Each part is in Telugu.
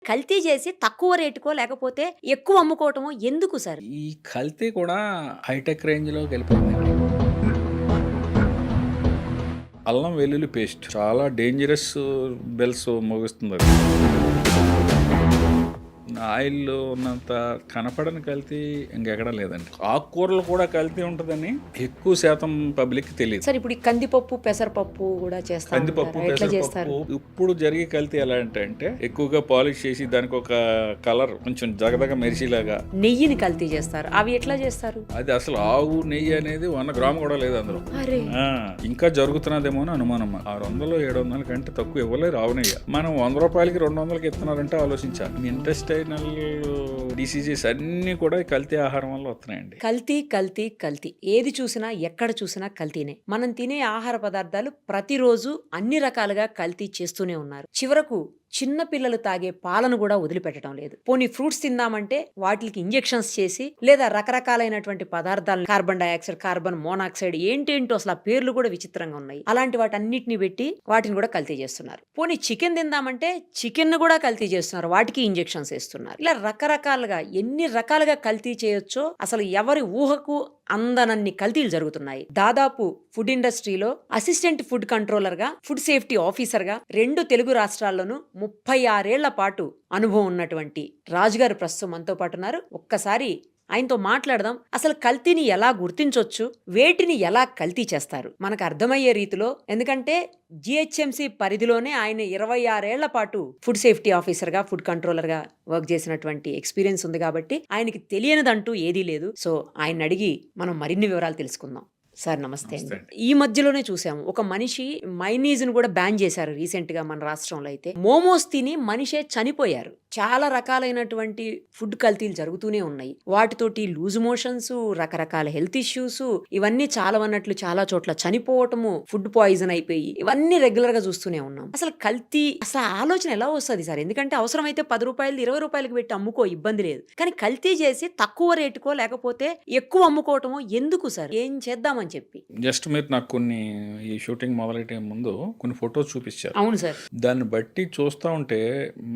కల్తీ చేసి తక్కువ రేటుకో లేకపోతే ఎక్కువ అమ్ముకోవటమో ఎందుకు సార్? ఈ కల్తీ కూడా హైటెక్ రేంజ్‌లోకెళ్ళిపోయిందండి. అల్లం వెల్లుల్లి పేస్ట్ చాలా డేంజరస్ బెల్స్ మోగిస్తుందది. ఆయిల్‌లో ఉన్నంత కనపడని కల్తీ ఇంకెక్కడా లేదండి. ఆకుకూరలు కూడా కల్తీ ఉంటదని ఎక్కువ శాతం పబ్లిక్‌కి తెలీదు. సార్ ఇప్పుడు ఈ కందిపప్పు, పెసరపప్పు కూడా చేస్తా కందిపప్పు, ఉంటారా? ఎట్లా చేస్తారు? పెసరపప్పు ఇప్పుడు జరిగే కల్తీ ఎలా అంటే ఎక్కువగా పాలిష్ చేసి దానికి ఒక కలర్ కొంచెం జగదగ మెరిసేలాగా నెయ్యిని కల్తీ చేస్తారు. అవి ఎట్లా చేస్తారు? అది అసలు ఆవు నెయ్యి అనేది 100 గ్రాము కూడా లేదు అందులో. అరే ఆ, ఇంకా జరుగుతున్నదేమో అని అనుమానం. 600 700 కంటే తక్కువ ఇవ్వలేరు ఆవు నెయ్యి. మనం 100 రూపాయలకి 200కి ఇస్తున్నారంటే ఆలోచించాలి. ఇంటెస్టైనల్ డిసీజెస్ అన్ని కూడా ఈ కల్తీ ఆహారం వల్ల వస్తున్నాయండి. కల్తీ కల్తీ కల్తీ, ఏది చూసినా ఎక్కడ చూసినా కల్తీనే. మనం తినే ఆహార పదార్థాలు ప్రతిరోజు అన్ని రకాలుగా కల్తీ చేస్తూనే ఉన్నారు. చివరకు చిన్న పిల్లలు తాగే పాలను కూడా వదిలిపెట్టడం లేదు. పోనీ ఫ్రూట్స్ తిందామంటే వాటికి ఇంజెక్షన్స్ చేసి లేదా రకరకాలైనటువంటి పదార్థాలను కార్బన్ డైఆక్సైడ్, కార్బన్ మోనాక్సైడ్ ఏంటేంటో అసలు ఆ పేర్లు కూడా విచిత్రంగా ఉన్నాయి. అలాంటి వాటన్నిటిని పెట్టి వాటిని కూడా కల్తీ చేస్తున్నారు. పోనీ చికెన్ తిందామంటే చికెన్ కూడా కల్తీ చేస్తున్నారు, వాటికి ఇంజెక్షన్స్ వేస్తున్నారు. ఇలా రకరకాలుగా ఎన్ని రకాలుగా కల్తీ చేయొచ్చో అసలు ఎవరి ఊహకు అందనన్ని కల్తీలు జరుగుతున్నాయి. దాదాపు ఫుడ్ ఇండస్ట్రీలో అసిస్టెంట్ ఫుడ్ కంట్రోలర్ గా, ఫుడ్ సేఫ్టీ ఆఫీసర్ గా 2 తెలుగు రాష్ట్రాల్లోనూ 36 ఏళ్ల పాటు అనుభవం ఉన్నటువంటి రాజుగారు ప్రస్తుతం మనతో పాటు ఉన్నారు. ఒక్కసారి ఆయనతో మాట్లాడదాం. అసలు కల్తీని ఎలా గుర్తించొచ్చు, వేటిని ఎలా కల్తీ చేస్తారు మనకు అర్థమయ్యే రీతిలో. ఎందుకంటే జిహెచ్ఎంసి పరిధిలోనే ఆయన 26 ఏళ్ల పాటు ఫుడ్ సేఫ్టీ ఆఫీసర్ గా, ఫుడ్ కంట్రోలర్ గా వర్క్ చేసినటువంటి ఎక్స్పీరియన్స్ ఉంది కాబట్టి ఆయనకి తెలియనిదంటూ ఏదీ లేదు. సో ఆయన అడిగి మనం మరిన్ని వివరాలు తెలుసుకుందాం. సార్ నమస్తే అండి. ఈ మధ్యలోనే చూసాము ఒక మనిషి మైనీస్ ను కూడా బ్యాన్ చేశారు రీసెంట్ గా మన రాష్ట్రంలో. అయితే మోమోస్ తిని మనిషే చనిపోయారు. చాలా రకాలైనటువంటి ఫుడ్ కల్తీలు జరుగుతూనే ఉన్నాయి. వాటితోటి లూజ్ మోషన్స్, రకరకాల హెల్త్ ఇష్యూస్, ఇవన్నీ చాలా అన్నట్లు చాలా చోట్ల చనిపోవటము, ఫుడ్ పాయిజన్ అయిపోయి ఇవన్నీ రెగ్యులర్ గా చూస్తూనే ఉన్నాం. అసలు కల్తీ అసలు ఆలోచన ఎలా వస్తుంది సార్? ఎందుకంటే అవసరమైతే 10 రూపాయలు 20 రూపాయలకి పెట్టి అమ్ముకో, ఇబ్బంది లేదు. కానీ కల్తీ చేసి తక్కువ రేటుకో లేకపోతే ఎక్కువ అమ్ముకోవటమో ఎందుకు సార్? ఏం చేద్దామని చెప్పి. జస్ట్ మీరు నాకు కొన్ని ఈ షూటింగ్ మొదలెట్టే ముందు కొన్ని ఫొటోస్ చూపించారు. అవును సార్. దాన్ని బట్టి చూస్తూ ఉంటే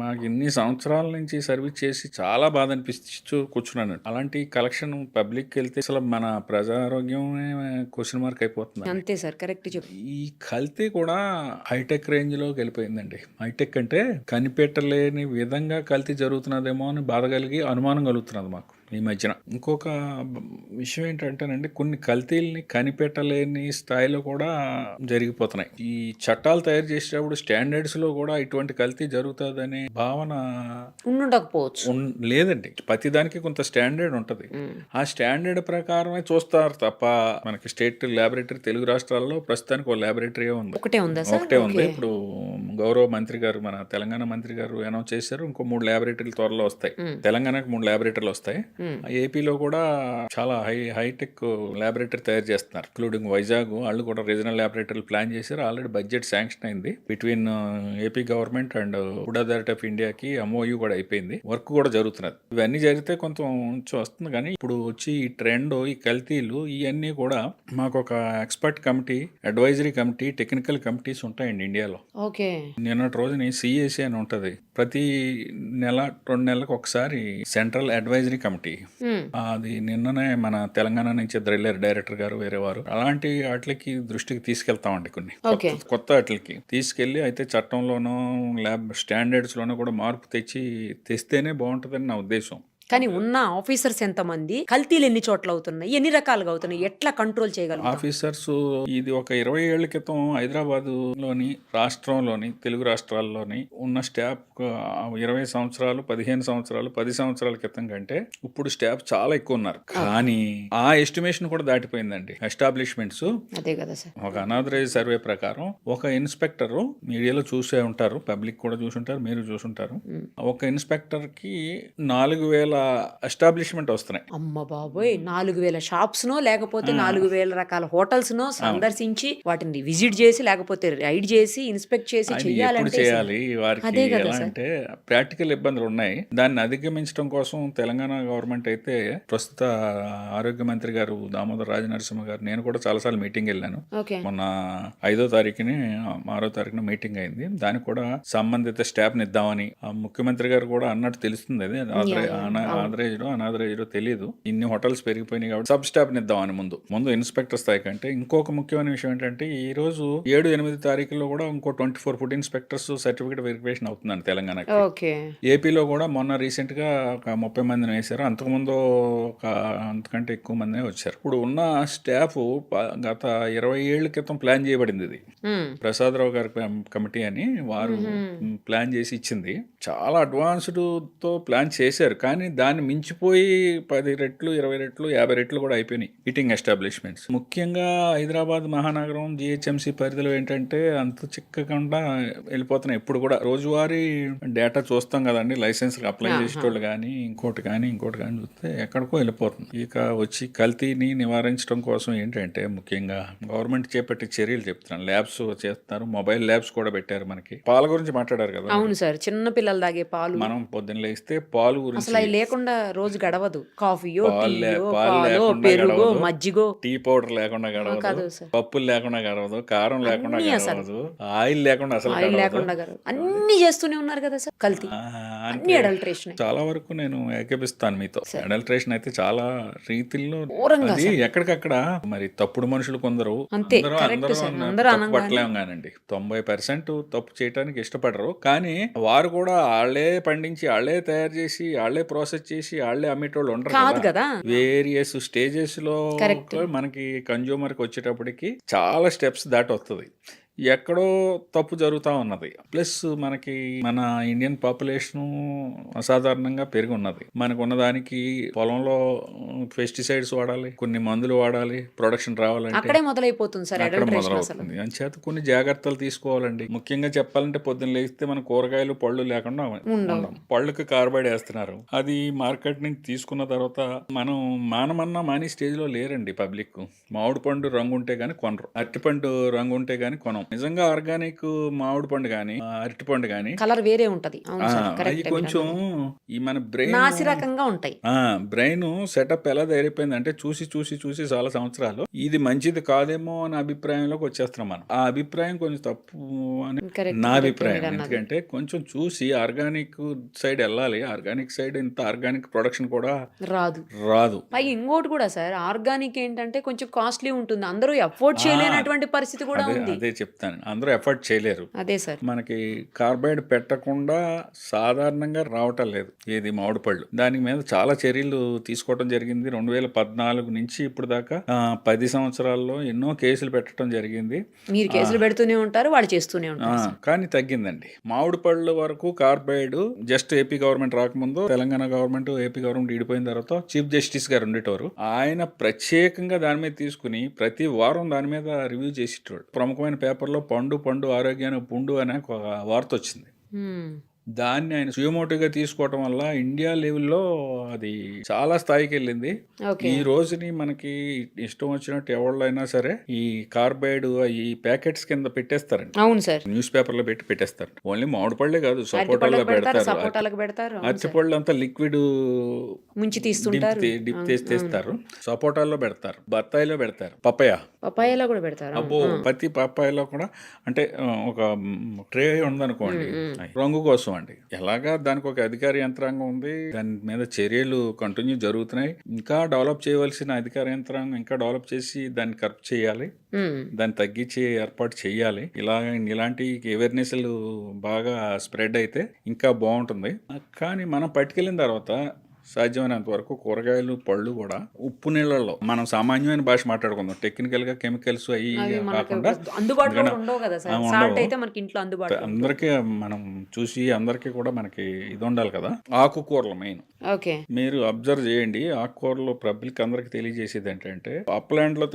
మాకు ఇన్ని సంవత్సరాల నుంచి సర్వీస్ చేసి చాలా బాధ అనిపిస్తూ కూర్చున్నాను. అలాంటి కలెక్షన్ పబ్లిక్ వెళ్తే అసలు మన ప్రజారోగ్యం క్వశ్చన్ మార్క్ అయిపోతుంది. అంతే సార్, కరెక్ట్ చెప్పు. ఈ కల్తీ కూడా హైటెక్ రేంజ్ లోకి వెళ్ళిపోయిందండి. హైటెక్ అంటే కనిపెట్టలేని విధంగా కల్తీ జరుగుతున్నదేమో అని బాధ కలిగి అనుమానం కలుగుతున్నది మాకు ఈ మధ్యన. ఇంకొక విషయం ఏంటంటేనండి, కొన్ని కల్తీల్ని కనిపెట్టలేని స్థాయిలో కూడా జరిగిపోతున్నాయి. ఈ చట్టాలు తయారు చేసేటప్పుడు స్టాండర్డ్స్ లో కూడా ఇటువంటి కల్తీ జరుగుతుందనే భావన ఉండకపోవచ్చు. లేదండి. ప్రతిదానికి కొంత స్టాండర్డ్ ఉంటది. ఆ స్టాండర్డ్ ప్రకారమే చూస్తారు తప్ప మనకి స్టేట్ ల్యాబొరేటరీ తెలుగు రాష్ట్రాల్లో ప్రస్తుతానికి ఒక ల్యాబొరేటరీ ఉంది. ఒకటే ఉందా సార్? ఒకటే ఉంది. ఇప్పుడు గౌరవ మంత్రి గారు, మన తెలంగాణ మంత్రి గారు అనౌన్స్ చేశారు, ఇంకో 3 ల్యాబొరేటరీలు త్వరలో వస్తాయి. తెలంగాణకు 3 ల్యాబొరేటరీలు వస్తాయి. ఏపీలో కూడా చాలా హైటెక్ ల్యాబొరేటరీ తయారు చేస్తున్నారు, ఇంక్లూడింగ్ వైజాగ్. వాళ్ళు కూడా రీజనల్ ల్యాబొరేటరీలు ప్లాన్ చేశారు. ఆల్రెడీ బడ్జెట్ శాంక్షన్ అయింది between AP government and food authority of ఇండియాకి. MOU కూడా అయిపోయింది, వర్క్ కూడా జరుగుతున్నది. ఇవన్నీ జరిగితే కొంచెం వస్తుంది. కానీ ఇప్పుడు వచ్చి ఈ ట్రెండ్, ఈ కల్తీలు ఇవన్నీ కూడా మాకు ఒక expert committee, advisory committee, technical committees ఉంటాయండి ఇండియాలో. ఓకే. నిన్నటి రోజుని CAC అని ఉంటది. ప్రతి నెల 2 నెలలకు ఒకసారి సెంట్రల్ అడ్వైజరీ కమిటీ. అది నిన్ననే మన తెలంగాణ నుంచి డైరెక్టర్ గారు వేరే వారు అలాంటి వాటికి దృష్టికి తీసుకెళ్తామండి. కొన్ని కొత్త వాటికి తీసుకెళ్లి అయితే చట్టంలోనూ ల్యాబ్ స్టాండర్డ్స్ లోనూ కూడా మార్పు తెస్తేనే బాగుంటుందని నా ఉద్దేశం. కానీ ఉన్న ఆఫీసర్స్ ఎంతమంది, కల్తీలు ఎన్ని చోట్ల అవుతున్నాయి, ఎన్ని రకాలుగా అవుతున్నాయి, ఎట్లా కంట్రోల్ చేయగలం? ఆఫీసర్స్ ఇది ఒక 20 ఏళ్ల క్రితం హైదరాబాద్ లోని రాష్ట్రంలోని తెలుగు రాష్ట్రాల్లోని ఉన్న స్టాఫ్ 20 సంవత్సరాలు 15 సంవత్సరాలు 10 సంవత్సరాల క్రితం కంటే ఇప్పుడు స్టాఫ్ చాలా ఎక్కువ ఉన్నారు. కానీ ఆ ఎస్టిమేషన్ కూడా దాటిపోయిందండి. ఎస్టాబ్లిష్మెంట్స్ అదే కదా సార్. ఒక అనాథరైజ్ సర్వే ప్రకారం ఒక ఇన్స్పెక్టర్, మీడియాలో చూసే ఉంటారు, పబ్లిక్ కూడా చూసుంటారు, మీరు చూసుంటారు, ఒక ఇన్స్పెక్టర్ కి 4,000 ఎస్టాబ్లిష్మెంట్ వస్తున్నాయి. అమ్మ బాబోయ్! 4000 షాప్స్‌నో లేకపోతే 4000 రకాల హోటల్స్‌నో సందర్శించి వాటిని విజిట్ చేసి లేకపోతే రైడ్ చేసి ఇన్స్పెక్ట్ చేసి ఆయన ఎప్పుడు చెయ్యాలంటే చేయాలి వారికి అదే కదా ఎలా సార్. అంటే ప్రాక్టికల్ ఇబ్బందులు ఉన్నాయి. దాన్ని అధిగమించడం కోసం తెలంగాణ గవర్నమెంట్ అయితే ప్రస్తుత ఆరోగ్య మంత్రి గారు దామోదర్ రాజనరసింహ గారు, నేను కూడా చాలాసార్లు మీటింగ్ వెళ్ళాను. ఓకే. మొన్న 5వ తారీఖుని 6వ తారీఖున మీటింగ్ అయింది. దానికి కూడా సంబంధిత స్టాఫ్ని ఇద్దామని ముఖ్యమంత్రి గారు కూడా అన్నట్టు తెలుస్తుంది. అది అనాథరైజ్డో తెలియదు. ఇన్ని హోటల్స్ పెరిగిపోయినాయి కాబట్టి సబ్ స్టాఫ్ని ఇద్దామని ముందు ఇన్స్పెక్టర్ స్థాయి కంటే. ఇంకొక ముఖ్యమైన విషయం ఏంటంటే ఈ రోజు 7-8 తారీఖుల్లో కూడా ఇంకో 24 ఫుడ్ ఇన్స్పెక్టర్స్ సర్టిఫికేట్ వెరిఫికేషన్ అవుతుందండి తెలంగాణకి. ఓకే. ఏపీలో కూడా మొన్న రీసెంట్ గా ఒక 30 మందిని వేశారు. అంతకుముందు ఒక అంతకంటే ఎక్కువ మందినే వచ్చారు. ఇప్పుడు ఉన్న స్టాఫ్ గత 20 ఏళ్ల క్రితం ప్లాన్ చేయబడింది. ఇది హ్మ్. ప్రసాదరావు గారి కమిటీ అని వారు ప్లాన్ చేసి ఇచ్చింది. చాలా అడ్వాన్స్డ్ తో ప్లాన్ చేశారు. కానీ దాన్ని మించిపోయి 10 రెట్లు 20 రెట్లు 50 రెట్లు కూడా అయిపోయినాయి ఈటింగ్ ఎస్టాబ్లిష్మెంట్స్. ముఖ్యంగా హైదరాబాద్ మహానగరం జిహెచ్ఎంసీ పరిధిలో ఏంటంటే అంత చిక్కకుండా వెళ్ళిపోతున్నాయి. ఇప్పుడు కూడా రోజువారీ డేటా చూస్తాం కదండి, లైసెన్స్ అప్లై చేసేటోళ్ళు కానీ ఇంకోటి కానీ చూస్తే ఎక్కడికో వెళ్ళిపోతుంది. ఇక వచ్చి కల్తీని నివారించడం కోసం ఏంటంటే ముఖ్యంగా గవర్నమెంట్ చేపట్టే చర్యలు చెప్తున్నాను. ల్యాబ్స్ చేస్తున్నారు, మొబైల్ ల్యాబ్స్ కూడా పెట్టారు. మనకి పాల గురించి మాట్లాడారు కదా. అవును సార్, చిన్న పిల్లలు తాగే పాలు మనం పొద్దున్న లేస్తే పాలు గురించి అసలు అవి లేకుండా రోజు గడవదు. కాఫీయో పాలు టీయో పాలు పాలో లేకుండా పెరుగో గడవదు, మజ్జిగో టీ పౌడర్ లేకుండా గడవదు, కాదు సార్. పప్పులు లేకుండా గడవదు, కారం లేకుండా అన్నీ అసలు. గడవదు, ఆయిల్ లేకుండా అసలు ఆయిల్ గడవదు. లేకుండా గడవదు. అన్ని చేస్తూనే ఉన్నారు కదా సార్ కల్తీ. అన్ని అడల్ట్రేషన్. చాలా వరకు నేను ఏకీపిస్తాను మీతో. అడల్ట్రేషన్ అయితే చాలా రీతిల్లో ఘోరంగా అది ఎక్కడికక్కడ మరి తప్పుడు మనుషులు కొందరు అంతే, అందరూ correct అందరూ సార్. అందరూ తప్పు అనగానే. పట్టలేం కానండి. 90% తప్పు చేయడానికి ఇష్టపడరు. కానీ వారు కూడా వాళ్ళే పండించి వాళ్ళే తయారు చేసి వాళ్ళే ప్రాసెస్ చేసి వాళ్ళే అమ్మేటోళ్ళు ఉండరు కాదు కదా. కదా. వేరియస్ స్టేజెస్ లో Correct. మనకి కన్జ్యూమర్ కి వచ్చేటప్పటికి చాలా స్టెప్స్ దాటి వస్తుంది. ఎక్కడో తప్పు జరుగుతూ ఉన్నది. ప్లస్ మనకి మన ఇండియన్ పాపులేషన్ అసాధారణంగా పెరిగి ఉన్నది. మనకు ఉన్నదానికి పొలంలో పెస్టిసైడ్స్ వాడాలి, కొన్ని మందులు వాడాలి, ప్రొడక్షన్ రావాలంటే అక్కడే మొదలైపోతుంది సార్ అక్కడ అడల్ట్రేషన్ అసలు. మొదలవుతుంది. అంచేత కొన్ని జాగ్రత్తలు తీసుకోవాలండి. ముఖ్యంగా చెప్పాలంటే పొద్దున్న లేస్తే మన కూరగాయలు పళ్ళు లేకుండా ఉండవు. పళ్ళుకి కార్బైడ్ వేస్తున్నారు. అది మార్కెట్ నుంచి తీసుకున్న తర్వాత మనం మానమన్నా స్టేజ్ లో లేరండి పబ్లిక్. మామిడి పండు రంగు ఉంటే గానీ కొనరు, అరటిపండు రంగు ఉంటే గానీ కొనం. నిజంగా ఆర్గానిక్ మామిడి పండు గానీ అరటి పండు గానీ కలర్ వేరే ఉంటది. అవును సార్, అవి కరెక్ట్. కొంచెం ఈ మన బ్రెయిన్ నాసి రకంగా ఉంటాయి. బ్రెయిన్ సెటప్ ఎలా తయారైపోయింది అంటే చూసి చాలా సంవత్సరాలు ఇది మంచిది కాదేమో అనే అభిప్రాయంలోకి వచ్చేస్తున్నాం మనం. ఆ అభిప్రాయం కొంచెం తప్పు అని Correct, నా correct అభిప్రాయం. మీరు అన్నది. ఎందుకంటే కొంచెం చూసి ఆర్గానిక్ సైడ్ వెళ్ళాలి. ఆర్గానిక్ సైడ్ ఇంత ఆర్గానిక్ ప్రొడక్షన్ కూడా రాదు. పై ఇంకోటి కూడా సార్, ఆర్గానిక్ ఏంటంటే కొంచెం కాస్ట్లీ ఉంటుంది. అందరూ అఫోర్డ్ చేయలేనటువంటి పరిస్థితి కూడా ఉంది. అదే చెప్తాను, అందరూ ఎఫర్ట్ చేయలేరు. అదే సార్. మనకి కార్బైడ్ పెట్టకుండా సాధారణంగా రావటం లేదు ఏది మామిడి పళ్ళు. దాని మీద చాలా చర్యలు తీసుకోవడం జరిగింది. 2014 నుంచి ఇప్పుడు దాకా 10 సంవత్సరాల్లో ఎన్నో కేసులు పెట్టడం జరిగింది. మీరు కేసులు పెడుతూనే ఉంటారు, వాళ్ళు చేస్తూనే ఉంటారు సార్. కానీ తగ్గిందండి. మామిడి పళ్ళ వరకు కార్బైడ్ జస్ట్ ఏపీ గవర్నమెంట్ రాకముందు, తెలంగాణ గవర్నమెంట్ ఏపీ గవర్నమెంట్ విడిపోయిన తర్వాత చీఫ్ జస్టిస్ గారు ఉండేటోరు. ఆయన ప్రత్యేకంగా దాని మీద తీసుకుని ప్రతి వారం దాని మీద రివ్యూ చేసేటోడు. ప్రముఖమైన పేపర్లో పండు ఆరోగ్యానికి పుండు అనే ఒక వార్త వచ్చింది. దాన్ని ఆయన సుయమోటోగా తీసుకోవటం వల్ల ఇండియా లెవెల్లో అది చాలా స్థాయికి వెళ్ళింది. ఈ రోజుని మనకి ఇష్టం వచ్చినట్టు ఎవళ్ళైనా సరే ఈ కార్బైడ్ ఈ ప్యాకెట్స్ కింద పెట్టేస్తారండి. అవును సార్. న్యూస్ పేపర్ లో పెట్టేస్తారు. ఓన్లీ మామిడి పళ్ళే కాదు, సపోటాలో పెడతారు. అరటిపళ్ళు అంతా లిక్విడ్ ముంచి తీస్తుంటారు, డిప్ తీస్తారు. సపోటాల్లో పెడతారు, బత్తాయిలో పెడతారు, పపాయాలో కూడా పెడతారు. అబ్బో, ప్రతి పపాయాలో కూడా అంటే ఒక ట్రే ఉందనుకోండి రంగు కోసం అండి. ఎలాగా దానికి ఒక అధికార యంత్రాంగం ఉంది. దాని మీద చర్యలు కంటిన్యూ జరుగుతున్నాయి. ఇంకా డెవలప్ చేయవలసిన అధికార యంత్రాంగం ఇంకా డెవలప్ చేసి దాన్ని కరెక్ట్ చేయాలి, దాన్ని తగ్గించి ఏర్పాటు చేయాలి. ఇలాంటి అవేర్నెస్లు బాగా స్ప్రెడ్ అయితే ఇంకా బాగుంటుంది. కానీ మనం పట్టుకెళ్ళిన తర్వాత సాధ్యమైనంత వరకు కూరగాయలు పళ్ళు కూడా ఉప్పు నీళ్ళల్లో, మనం సామాన్యమైన భాష మాట్లాడుకుందాం, టెక్నికల్ గా కెమికల్స్ అయ్యి కాకుండా అందరికీ మనం చూసి అందరికీ కూడా మనకి ఇది ఉండాలి కదా. ఆకుకూరలు మెయిన్ మీరు అబ్జర్వ్ చేయండి. ఆకుకూరలు పబ్లిక్ అందరికి తెలియజేసేది ఏంటంటే అప్లాండ్ లో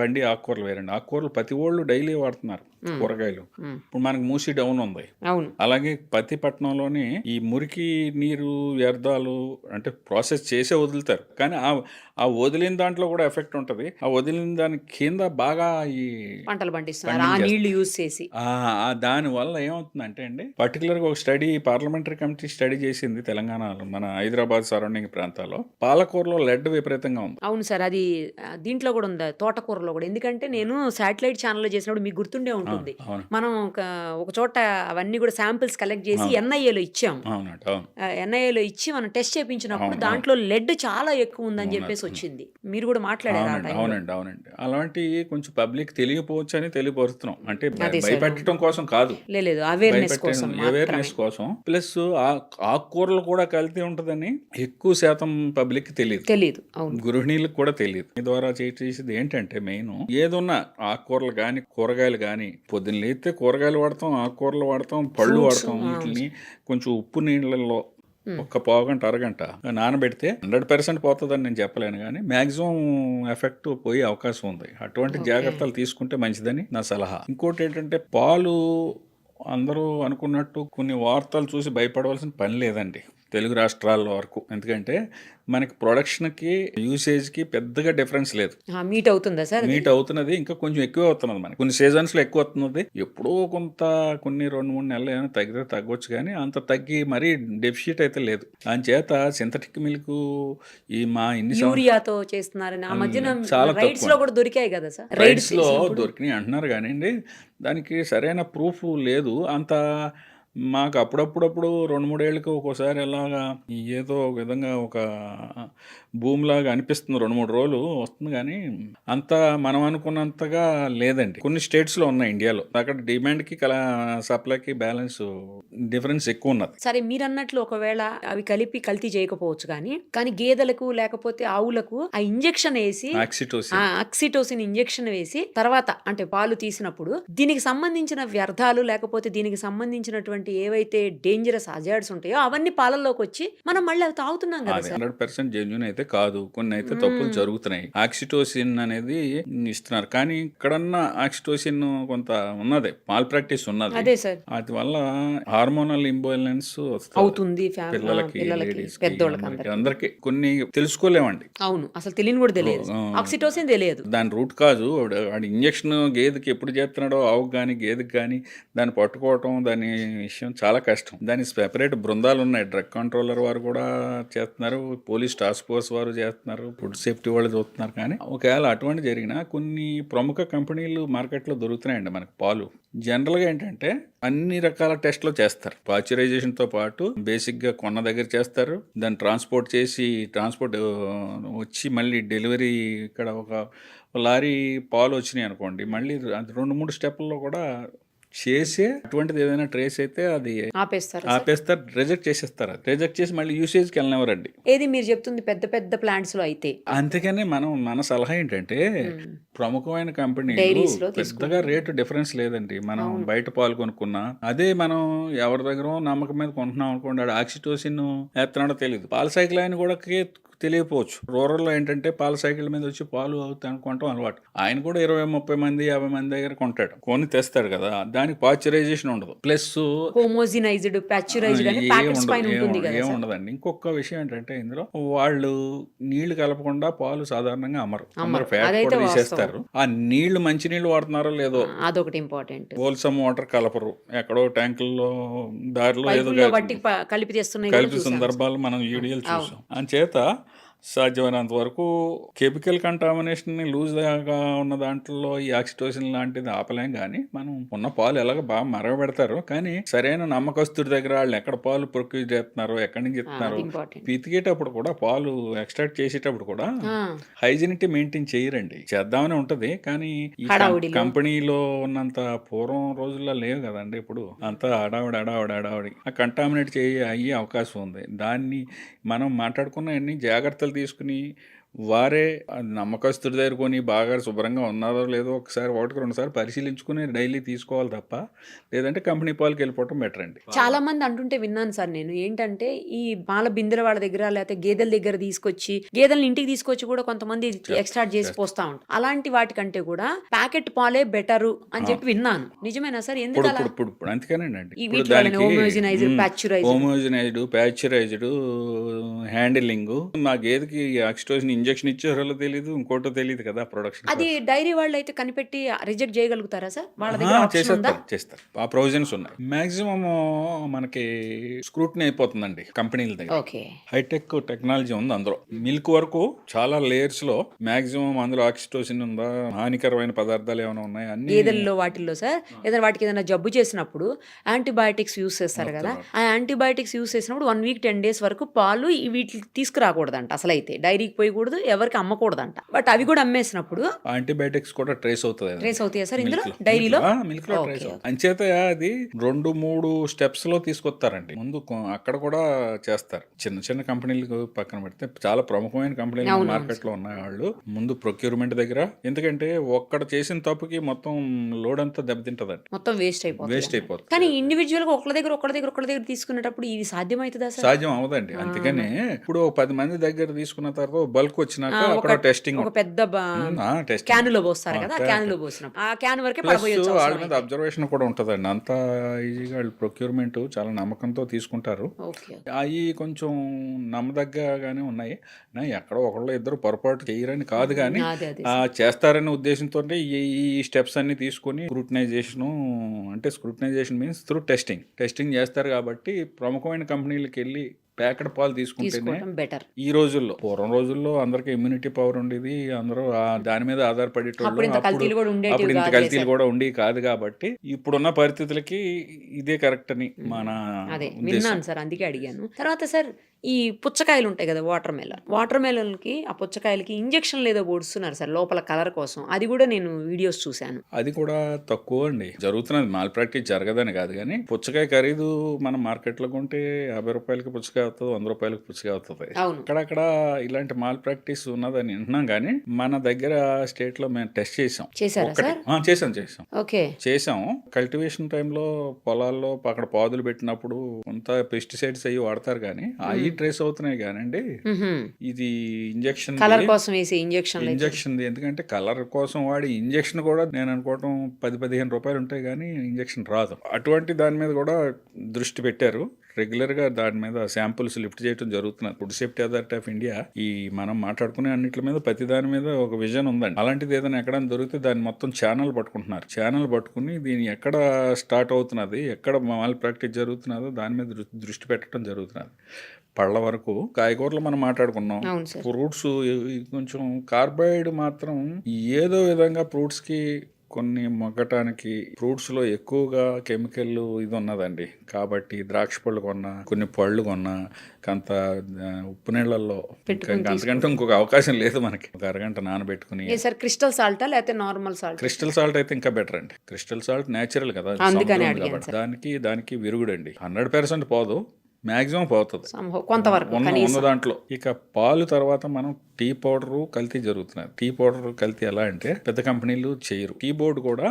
పండి ఆకుకూరలు వేరండి. ఆకుకూరలు ప్రతి వాళ్ళు డైలీ వాడుతున్నారు కూరగాయలు. ఇప్పుడు మనకి మూసి డౌన్ ఉంది. అలాగే పత్తిపట్నంలోని ఈ మురికి నీరు వ్యర్థాలు పాలు అంటే ప్రాసెస్ చేసే వదులుతారు, కానీ ఆ వదిలిన దాంట్లో కూడా ఎఫెక్ట్ ఉంటుంది. ఆ వదిలిన దాని కింద బాగా ఈ పంటలు పండిస్తున్నారు ఆ నీళ్లు యూజ్ చేసి. దాని వల్ల ఏమవుతుందంటే అండి, పర్టికులర్గా ఒక స్టడీ పార్లమెంటరీ కమిటీ స్టడీ చేసింది తెలంగాణలో, మన హైదరాబాద్ సరౌండింగ్ ప్రాంతాల్లో పాలకూరలో లెడ్ విపరీతంగా ఉంది. అవును సార్, అది దీంట్లో కూడా ఉంది, తోటకూరలో కూడా. ఎందుకంటే నేను శాటిలైట్ ఛానల్లో చేసినప్పుడు మీకు గుర్తుండే ఉంటుంది, అవును మనం ఒక చోట అవన్నీ కూడా శాంపిల్స్ కలెక్ట్ చేసి ఎన్ఐఏలో ఇచ్చాము. అవునండి, అవును ఎన్ఐఏలో ఇచ్చి మనం టెస్ట్ చేయించినప్పుడు దాంట్లో లెడ్ చాలా ఎక్కువ ఉందని చెప్పేసి వచ్చింది. మీరు కూడా మాట్లాడారు ఆ టైంలో. అవునండి. అలాంటివి కొంచెం పబ్లిక్ తెలియకపోవచ్చు అని తెలియపరుస్తున్నాం. అంటే అదే సార్. భయపెట్టడం కోసం కాదు, లేదు, అవేర్నెస్ కోసం అవేర్నెస్ కోసం. ప్లస్ ఆకుకూరలు కూడా కల్తీ ఉంటుందని ఎక్కువ శాతం పబ్లిక్ తెలియదు. అవును, గృహిణీలకు కూడా తెలియదు. ఈ ద్వారా చేసేది ఏంటంటే మెయిన్ ఏదున్నా ఆకుకూరలు కానీ కూరగాయలు కానీ, పొద్దున్న లేస్తే కూరగాయలు వాడతాం, ఆకుకూరలు వాడతాం, పళ్ళు వాడతాం. వీటిని కొంచెం ఉప్పు నీళ్ళల్లో ఒక్క పావుగంట అరగంట నానబెడితే 100% పోతుందని నేను చెప్పలేను, కానీ మ్యాక్సిమం ఎఫెక్ట్ పోయే అవకాశం ఉంది. అటువంటి జాగ్రత్తలు తీసుకుంటే మంచిదని నా సలహా. ఇంకోటి ఏంటంటే, పాలు అందరూ అనుకున్నట్టు కొన్ని వార్తలు చూసి భయపడవలసిన పని లేదండి తెలుగు రాష్ట్రాల వరకు. ఎందుకంటే మనకి ప్రొడక్షన్కి యూసేజ్కి పెద్దగా డిఫరెన్స్ లేదు. మీట్ అవుతుందా సార్? మీట్ అవుతున్నది, ఇంకా కొంచెం ఎక్కువ అవుతున్నది. మనకి కొన్ని సీజన్స్లో ఎక్కువ అవుతున్నది, ఎప్పుడో కొంత కొన్ని 2-3 నెలలు ఏమైనా తగ్గితే తగ్గొచ్చు, కానీ అంత తగ్గి మరీ డెఫిషిట్ అయితే లేదు. చేత సింథటిక్ మిల్క్ ఈ యూరియాతో చేస్తున్నారని ఆ మధ్యన చాలా రైడ్స్ లో కూడా దొరికాయి కదా సార్? రైడ్స్ లో దొరికినాయి అంటున్నారు, కానీ దానికి సరైన ప్రూఫ్ లేదు అంత. మాకు అప్పుడప్పుడు 2-3 ఏళ్ళకి ఒక్కోసారి ఎలాగా ఏదో ఒక విధంగా ఒక భూమిలాగా అనిపిస్తుంది, 2-3 రోజులు వస్తుంది, కానీ అంత మనం అనుకున్నంతగా లేదండి. కొన్ని స్టేట్స్లో ఉన్నాయి ఇండియాలో, అక్కడ డిమాండ్కి సప్లైకి బ్యాలెన్స్ డిఫరెన్స్ ఎక్కువ ఉన్నది. సరే, మీరు అన్నట్లు ఒకవేళ అవి కలిపి కల్తీ చేయకపోవచ్చు, కానీ గేదెలకు లేకపోతే ఆవులకు ఆ ఇంజెక్షన్ వేసి ఆక్సిటోసిన్ ఇంజెక్షన్ వేసి తర్వాత అంటే పాలు తీసినప్పుడు దీనికి సంబంధించిన వ్యర్థాలు లేకపోతే దీనికి సంబంధించినటువంటి ఏవైతే డేంజరస్ అజార్డ్స్ ఉంటాయో అవన్నీ పాలల్లోకి వచ్చి మనం మళ్ళీ అవి తాగుతున్నాం కదా సార్. 100% జెన్యూన్ అయితే కాదు, కొన్ని అయితే తప్పులు జరుగుతున్నాయి. ఆక్సిటోసిన్ అనేది ఇస్తున్నారు, కానీ ఇక్కడన్నా ఆక్సిటోసిన్ కొంత ఉన్నది, మాల్ ప్రాక్టీస్ ఉన్నది. అదే సార్, అది వల్ల హార్మోనల్ ఇంబాలెన్స్ అవుతుంది పిల్లలకి, పెద్దోళ్ళకి, అందరికి కొన్ని తెలుసుకోలేమండి. అవును, అసలు తెలియని కూడా తెలియదు, ఆక్సిటోసిన్ తెలియదు. దాని రూట్ కాజు వాడి ఇంజక్షన్ గేదెకి ఎప్పుడు చేస్తున్నాడో, ఆవుకి కానీ గేదెకి కానీ దాన్ని పట్టుకోవటం, దాని విషయం చాలా కష్టం. దానికి సెపరేట్ బృందాలు ఉన్నాయి, డ్రగ్ కంట్రోలర్ వారు కూడా చేస్తున్నారు, పోలీస్ టాస్క్ ఫోర్స్ వారు చేస్తున్నారు, ఫుడ్ సేఫ్టీ వాళ్ళు చూస్తున్నారు. కానీ ఒకవేళ అటువంటి జరిగినా కొన్ని ప్రముఖ కంపెనీలు మార్కెట్లో దొరుకుతున్నాయండి మనకు పాలు. జనరల్గా ఏంటంటే అన్ని రకాల టెస్ట్లు చేస్తారు, పాశ్చరైజేషన్తో పాటు బేసిక్గా కొన్న దగ్గర చేస్తారు, దాన్ని ట్రాన్స్పోర్ట్ చేసి వచ్చి మళ్ళీ డెలివరీ ఇక్కడ ఒక లారీ పాలు వచ్చినాయి అనుకోండి, మళ్ళీ 2-3 స్టెప్లలో కూడా చేసే అటువంటిది ఏదైనా ట్రేస్ అయితే అది ఆపేస్తారు, రిజెక్ట్ చేసేస్తారు. అది రిజెక్ట్ చేసి మళ్ళీ యూసేజ్కి వెళ్ళినవారండి. ఏది మీరు చెప్తుంది పెద్ద పెద్ద ప్లాంట్స్ లో అయితే. అందుకనే మన సలహా ఏంటంటే, ప్రముఖమైన కంపెనీ పెద్దగా రేటు డిఫరెన్స్ లేదండి. మనం బయట పాలు కొనుక్కున్నా అదే మనం ఎవరి దగ్గర నమ్మకం మీద కొంటున్నాం అనుకోండి, ఆడు ఆక్సిటోసిన్ ఎత్తనాడో తెలియదు, పాల సైకిల్ ఆయన కూడా తెలియకపోవచ్చు. రూరల్లో ఏంటంటే పాల సైకిల్ మీద వచ్చి పాలు అనుకుంటాం అలవాటు. ఆయన కూడా 20-30 మంది 50 మంది దగ్గర కొంటాడు, కొని తెస్తాడు కదా, దానికి పాశ్చరైజేషన్ ఉండదు, ప్లస్ ఏముండదండి. ఇంకొక విషయం ఏంటంటే, ఇందులో వాళ్ళు నీళ్లు కలపకుండా పాలు సాధారణంగా అమ్మరు, ఫ్యాట్ కూడా తీసేస్తారు. ఆ నీళ్లు మంచి నీళ్లు వాడుతున్నారో లేదో అదొకటి ఇంపార్టెంట్. హోల్సమ్ వాటర్ కలపరు, ఎక్కడో ట్యాంకుల్లో దారిలో ఏదో కలిపి సందర్భాలు మనం వీడియోలు చూసాం. అంచేత సాధ్యమైనంత వరకు కెమికల్ కంటామినేషన్ని లూజ్గా ఉన్న దాంట్లో ఈ ఆక్సిటోసిన్ లాంటిది ఆపలేం, కానీ మనం ఉన్న పాలు ఎలాగ బాగా మరగబెడతారు, కానీ సరైన నమ్మకస్తుడి దగ్గర వాళ్ళు ఎక్కడ పాలు ప్రొక్యూర్ చేస్తున్నారో, ఎక్కడి నుంచి ఇస్తున్నారు, పితికేటప్పుడు కూడా పాలు ఎక్స్ట్రాక్ట్ చేసేటప్పుడు కూడా హైజీనిటీ మెయింటైన్ చేయరండి. చేద్దామని ఉంటది, కానీ ఈ కంపెనీలో ఉన్నంత పూర్వం రోజుల్లో లేవు కదండి, ఇప్పుడు అంతా అడావిడి ఆ కంటామినేట్ అయ్యే అవకాశం ఉంది. దాన్ని మనం మాట్లాడుకున్న అన్ని జాగ్రత్తలు తీసుకుని వారే నమ్మకస్తుడి దగ్గర కొని బాగా శుభ్రంగా ఉన్నారో లేదో ఒకసారి ఒకటికి 2 సార్లు పరిశీలించుకుని డైలీ తీసుకోవాలి తప్ప, లేదంటే కంపెనీ పాలకి వెళ్ళిపోవటం బెటర్ అండి. చాలా మంది అంటుంటే విన్నాను సార్ నేను. ఏంటంటే ఈ పాల బిందెల వాళ్ళ దగ్గర లేకపోతే గేదెల దగ్గర తీసుకొచ్చి గేదెలను ఇంటికి తీసుకొచ్చి కూడా కొంతమంది ఎక్స్ట్రాక్ట్ చేసి పోస్తా ఉంటారు. అలాంటి వాటికంటే కూడా ప్యాకెట్ పాలే బెటరు అని చెప్పి విన్నాను. నిజమేనా సార్? ఎందుకు అలా? ఇప్పుడు అందుకేనండి. ఈ ఇప్పుడు వీటిలోనే దానికి homogenised, pasteurised. Homogenised, pasteurised, handling, మా గేదెకి ఆక్సిటోసిన్ ఇంజెక్షన్ ఇచ్చారో తెలియదు, ఇంకోటో తెలియదు కదా ప్రొడక్షన్. అది డైరీ వాళ్ళు అయితే కనిపెట్టి రిజెక్ట్ చేయగలుగుతారా సార్? వాళ్ళ దగ్గర ఆప్షన్ ఉందా? చేస్తారు. ఆ ప్రొవిజన్స్ ఉన్నాయి. మాక్సిమం మనకి స్క్రూటినీ అయిపోతుందండి కంపెనీల దగ్గర. ఓకే. హైటెక్ టెక్నాలజీ ఉంది అందులో. మిల్క్ వరకు చాలా లేయర్స్ లో మాక్సిమం అందులో ఆక్సిటోసిన్ ఉందా, హానికరమైన పదార్థాలు ఏమైనా ఉన్నాయి అన్ని గేదెల్లో వాటిల్లో సార్ ఏదైనా వాటికి ఏదైనా జబ్బు చేసినప్పుడు యాంటీబయాటిక్స్ యూస్ చేస్తారు కదా, ఆ యాంటీబయాటిక్స్ యూస్ చేసినప్పుడు 1 వీక్ 10 days వరకు పాలు వీటికి తీసుకురాకూడదంట. అసలు అయితే డైరీకి పోయకూడదు, ఎవరికి అమ్మకూడదంట. బట్ అవి కూడా అమ్మేసినప్పుడు యాంటీబయాటిక్స్ కూడా ట్రేస్ అవుతుంది. ట్రేస్ అవుతాయా సార్ ఇందులో? డైరీలో మిల్క్ లో ట్రేస్ అవుతుంది. అంచేత అది 2-3 స్టెప్స్ లో తీసుకొస్తారండి. ముందు అక్కడ కూడా చేస్తారు. చిన్న చిన్న కంపెనీలకు పక్కన పెడితే చాలా ప్రముఖమైన కంపెనీలు మార్కెట్ లో ఉన్నాయి. వాళ్ళు ముందు ప్రొక్యూర్మెంట్ దగ్గర, ఎందుకంటే ఒక్కడ చేసిన తప్పుకి మొత్తం లోడ్ అంతా దెబ్బతింటదండి, మొత్తం వేస్ట్ అయిపోతుంది. కానీ ఇండివిజువల్ గా ఒకళ్ళ దగ్గర తీసుకునేటప్పుడు ఇది సాధ్యమవుతుందా సార్? సాధ్యం అవదండి. అందుకనే ఇప్పుడు 10 మంది దగ్గర తీసుకున్న తర్వాత బల్క్ వచ్చినాక అక్కడ టెస్టింగ్, ఒక పెద్ద క్యానులో పోస్తారు కదా, క్యానులో పోసినప్పుడు ఆ క్యాన్ వరకే పడబోయొచ్చు. వాళ్ళ మీద అబ్జర్వేషన్ కూడా ఉంటదండి. అంత ఈజీగా వాళ్ళు ప్రొక్యూర్మెంట్ చాలా నమ్మకంతో తీసుకుంటారు. అవి కొంచెం నమ్మదగ్గగానే ఉన్నాయి. ఎక్కడో ఒకళ్ళు ఇద్దరు పొరపాటు చేయరని కాదు, కానీ చేస్తారనే ఉద్దేశంతో ఈ స్టెప్స్ అన్ని తీసుకుని స్క్రూటినైజేషన్ మీన్స్ త్రూ టెస్టింగ్ చేస్తారు. కాబట్టి ప్రముఖమైన కంపెనీలకు వెళ్ళి ప్యాకెట్ పాలు తీసుకుంటేనే బెటర్. ఈ రోజుల్లో, పూర్వం రోజుల్లో అందరికి ఇమ్యూనిటీ పవర్ ఉండేది, అందరూ దాని మీద ఆధారపడేటోళ్ళు. అప్పుడు ఇంత కల్తీలు కూడా ఉండేవి కాదు. కాబట్టి ఇప్పుడున్న పరిస్థితులకి ఇదే కరెక్ట్ అని మన విన్నాను సార్, అందుకే అడిగాను. తర్వాత సార్ ఈ పుచ్చకాయలు ఉంటాయి కదా, వాటర్ మెలన్ కి ఆ పుచ్చకాయలకి ఇంజెక్షన్ లేదో పొడుస్తున్నారు సార్ లోపల కలర్ కోసం. అది కూడా నేను వీడియోస్ చూశాను. అది కూడా తక్కువ అండి జరుగుతున్నది. మాల్ ప్రాక్టీస్ జరగదని కాదు, కానీ పుచ్చకాయ ఖరీదు మనం మార్కెట్ లో కొంటే 50 రూపాయలకి పుచ్చకాయ అవుతుంది, 100 రూపాయలకి పుచ్చకాయ అవుతుంది. అక్కడక్కడ ఇలాంటి మాల్ ప్రాక్టీస్ ఉన్నదని వింటున్నాం, కానీ మన దగ్గర స్టేట్ లో మేము టెస్ట్ చేసాం. చేసాం. కల్టివేషన్ టైంలో పొలాల్లో అక్కడ పాదులు పెట్టినప్పుడు కొంత పెస్టిసైడ్స్ అయ్యి వాడతారు, కానీ అవి ట్రేస్ అవుతున్నాయి. కానండి ఇది ఇంజెక్షన్ ఎందుకంటే కలర్ కోసం వాడి ఇంజెక్షన్ కూడా నేను అనుకోవటం 10-15 రూపాయలు ఉంటాయి, కానీ ఇంజెక్షన్ రాదు. అటువంటి దాని మీద కూడా దృష్టి పెట్టారు. రెగ్యులర్ గా దాని మీద శాంపుల్స్ లిఫ్ట్ చేయడం జరుగుతున్నది. Food safety authority of India ఈ మనం మాట్లాడుకునే అన్నిటి మీద ప్రతి దాని మీద ఒక విజన్ ఉందండి. అలాంటిది ఏదైనా ఎక్కడైనా దొరికితే దాన్ని మొత్తం ఛానల్ పట్టుకుని దీన్ని ఎక్కడ స్టార్ట్ అవుతున్నది, ఎక్కడ మాల్ ప్రాక్టీస్ జరుగుతున్నదో దాని మీద దృష్టి పెట్టడం జరుగుతున్నది. పళ్ళ వరకు కాయగూరలు మనం మాట్లాడుకున్నాం. ఫ్రూట్స్ కొంచెం కార్బైడ్ మాత్రం ఏదో విధంగా ఫ్రూట్స్ కి కొన్ని మొగ్గటానికి ఫ్రూట్స్ లో ఎక్కువగా కెమికల్ ఇది ఉన్నదండి. కాబట్టి ద్రాక్ష పళ్ళు కొన్నా, కొన్ని పళ్ళు కొన్నా కొంత ఉప్పు నీళ్ళల్లో అంతకంటే ఇంకొక అవకాశం లేదు మనకి. ఒక అరగంట నానబెట్టుకుని. క్రిస్టల్ సాల్ట్ లేకపోతే నార్మల్ సాల్ట్? క్రిస్టల్ సాల్ట్ అయితే ఇంకా బెటర్ అండి. క్రిస్టల్ సాల్ట్ నేచురల్ కదా, దానికి విరుగుడండి. 100% పోదు, మాక్సిమం పోతుంది కొంతవరకు ఉన్న దాంట్లో. ఇక పాలు తర్వాత మనం టీ పౌడర్ కల్తీ జరుగుతున్నది. టీ పౌడర్ కల్తీ ఎలా అంటే పెద్ద కంపెనీలు చేయరు. టీ బోర్డు కూడా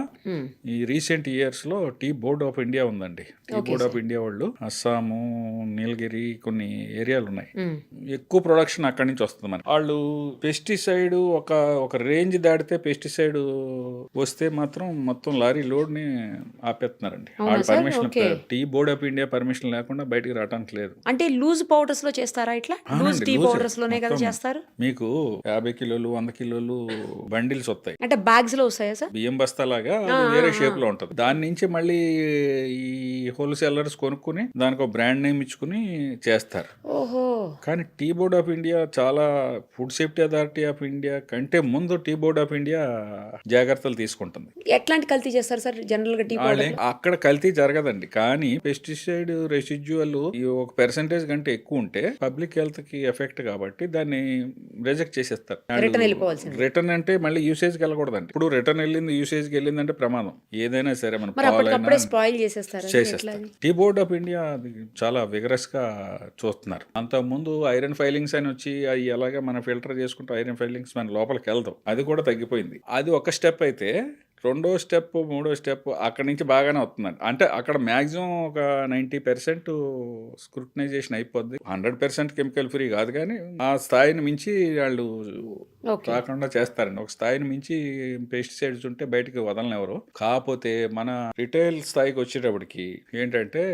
ఈ రీసెంట్ ఇయర్స్ లో టీ బోర్డ్ ఆఫ్ ఇండియా ఉందండి. టీ బోర్డ్ ఆఫ్ ఇండియా వాళ్ళు అస్సాము, నీలగిరి కొన్ని ఏరియాలు ఉన్నాయి, ఎక్కువ ప్రొడక్షన్ అక్కడి నుంచి వస్తుంది. మన వాళ్ళు పెస్టిసైడ్ ఒక రేంజ్ దాటితే పెస్టిసైడ్ వస్తే మాత్రం మొత్తం లారీ లోడ్ ని ఆపేస్తున్నారండి. వాళ్ళ permission, tea board of India permission లేకుండా బయటికి రావడానికి లేదు. అంటే లూజ్ పౌడర్స్ లో చేస్తారా? ఇట్లా లూజ్ టీ పౌడర్స్ లోనే కదా చేస్తారు. మీకు 50 కిలోలు 100 కిలోలు బండిల్స్ వస్తాయి. అంటే బ్యాగ్స్ లో వస్తాయా సార్? బియ్యం బస్తా లాగా వేరే షేప్ లో ఉంటది. దాని నుంచి మళ్ళీ ఈ హోల్సేలర్స్ కొనుక్కుని దానికి ఒక బ్రాండ్ నేమ్ ఇచ్చుకుని చేస్తారు. కానీ టీ బోర్డ్ ఆఫ్ ఇండియా చాలా food safety authority of India కంటే ముందు టీ బోర్డ్ ఆఫ్ ఇండియా జాగ్రత్తలు తీసుకుంటుంది. ఎట్లాంటి కల్తీ చేస్తారు సార్ జనరల్ గా టీ పౌడర్? అక్కడ కల్తీ జరగదండి, కానీ పెస్టిసైడ్ రెసిడ్యువల్ ఈ ఒక పర్సెంటేజ్ కంటే ఎక్కువ ఉంటే పబ్లిక్ హెల్త్ కి ఎఫెక్ట్ కాబట్టి దాన్ని రిజెక్ట్ చేసేస్తారు. రిటర్న్ వెళ్ళిపోవాల్సింది. రిటర్న్ అంటే మళ్ళీ యూసేజ్కి వెళ్ళకూడదండి. ఇప్పుడు రిటర్న్ వెళ్ళింది యూసేజ్కి వెళ్ళిందంటే ప్రమాదం. ఏదైనా సరే మన మరి అప్పటికప్పుడే పాలైనా స్పాయిల్ చేసేస్తారు. చేసేస్తారు. టీ బోర్డ్ ఆఫ్ ఇండియా అది చాలా విగరస్ గా చూస్తున్నారు. అంతకుముందు ఐరన్ ఫైలింగ్స్ అని వచ్చి అవి ఎలాగా మనం ఫిల్టర్ చేసుకుంటూ ఐరన్ ఫైలింగ్స్ మన లోపలికి వెళ్తాం, అది కూడా తగ్గిపోయింది. అది ఒక స్టెప్ అయితే రెండో స్టెప్ మూడో స్టెప్ అక్కడి నుంచి బాగానే వస్తుందండి. అంటే అక్కడ మ్యాక్సిమం ఒక 90% స్క్రూటనైజేషన్ అయిపోద్ది. 100% కెమికల్ ఫ్రీ కాదు, కానీ ఆ స్థాయిని మించి వాళ్ళు ఓకే. రాకుండా చేస్తారండి. ఒక స్థాయిని మించి పెస్టిసైడ్స్ ఉంటే బయటికి వదలనివ్వరు. కాకపోతే మన రిటైల్ స్థాయికి వచ్చేటప్పటికి ఏంటంటే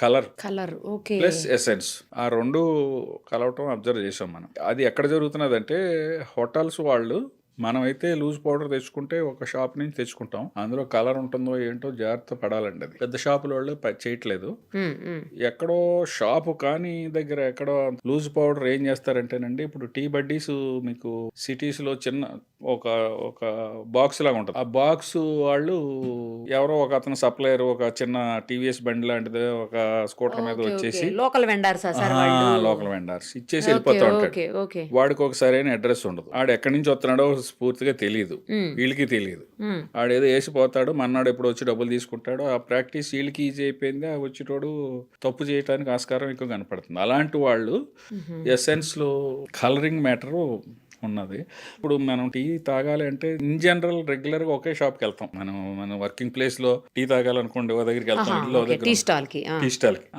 కలర్ ఓకే. ప్లస్ ఎసెన్స్ ఆ రెండు కలవటం అబ్జర్వ్ చేసాం మనం. అది ఎక్కడ జరుగుతున్నదంటే హోటల్స్ వాళ్ళు, మనమైతే లూజ్ పౌడర్ తెచ్చుకుంటే ఒక షాప్ నుంచి తెచ్చుకుంటాం, అందులో కలర్ ఉంటుందో ఏంటో జాగ్రత్త పడాలండి. అది పెద్ద షాపుల వాళ్ళు చేయట్లేదు. ఎక్కడో షాపు కానీ దగ్గర ఎక్కడో లూజ్ పౌడర్ ఏం చేస్తారంటేనండి, ఇప్పుడు టీ బడ్డీస్ మీకు సిటీస్ లో చిన్న ఒక ఒక బాక్స్ లాగా ఉంటుంది. ఆ బాక్స్ వాళ్ళు ఎవరో ఒక అతను సప్లయర్ ఒక చిన్న టీవీఎస్ బండి లాంటిది ఒక స్కూటర్ మీద వచ్చేసి లోకల్ వెండర్స్ లోకల్ వెండర్స్ ఇచ్చేసి వెళ్ళిపోతా ఉంటాడు. వాడికి ఒక సరైన అడ్రస్ ఉండదు. వాడు ఎక్కడి నుంచి వస్తున్నాడో పూర్తిగా తెలియదు, వీళ్ళకి తెలియదు. ఆడేదో వేసిపోతాడు, మన్నాడు ఎప్పుడు వచ్చి డబ్బులు తీసుకుంటాడు. ఆ ప్రాక్టీస్ వీళ్ళకి ఈజీ అయిపోయింది, ఆ వచ్చేటోడు తప్పు చేయడానికి ఆస్కారం ఎక్కువ కనపడుతుంది. అలాంటి వాళ్ళు ఎసెన్స్ లో కలరింగ్ మ్యాటర్ ఉన్నది. ఇప్పుడు మనం టీ తాగాలి అంటే ఇన్ జనరల్ రెగ్యులర్ గా ఒకే షాప్కి వెళ్తాం. మనం వర్కింగ్ ప్లేస్ లో టీ తాగాలనుకోండి ఓ దగ్గరికి వెళ్తాం, ఇంట్లో టీ స్టాల్ కి.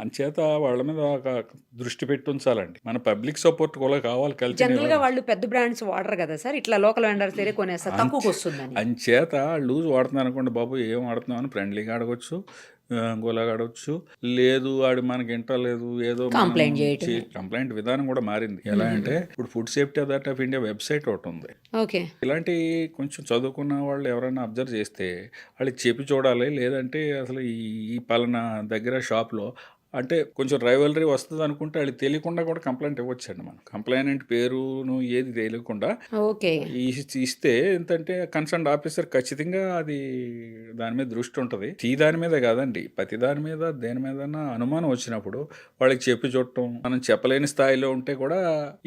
అంచేత వాళ్ళ మీద ఒక దృష్టి పెట్టి ఉంచాలండి. మన పబ్లిక్ సపోర్ట్ కూడా కావాలి. జనరల్ గా వాళ్ళు పెద్ద బ్రాండ్స్ వాడరు కదా సార్, ఇట్లా లోకల్ వెండర్స్ దగ్గర కొనేస్తారు, తక్కువకి వస్తుందని. అంచేత లూజ్ వాడుతున్నారు అనుకోండి, బాబు ఏం వాడుతున్నావు అని ఫ్రెండ్లీగా అడగొచ్చు, గోలాగడవచ్చు. లేదు వాడు మనకి ఇంటలేదు ఏదో కంప్లైంట్ విధానం కూడా మారింది. ఎలా అంటే ఇప్పుడు food safety authority of India website ఒకటి ఉంది. ఇలాంటి కొంచెం చదువుకున్న వాళ్ళు ఎవరైనా అబ్జర్వ్ చేస్తే వాళ్ళకి చెప్పి చూడాలి. లేదంటే అసలు ఈ పలానా దగ్గర షాప్లో అంటే కొంచెం రైవలరీ వస్తుంది అనుకుంటే వాళ్ళకి తెలియకుండా కూడా కంప్లైంట్ ఇవ్వచ్చండి. మనం కంప్లైంట్ పేరును ఏది తెలియకుండా ఇస్తే ఏంటంటే కన్సర్న్ ఆఫీసర్ ఖచ్చితంగా అది దాని మీద దృష్టి ఉంటుంది. దాని మీద కాదండి, ప్రతి దాని మీద దేని మీద అనుమానం వచ్చినప్పుడు వాళ్ళకి చెప్పి చూడటం. మనం చెప్పలేని స్థాయిలో ఉంటే కూడా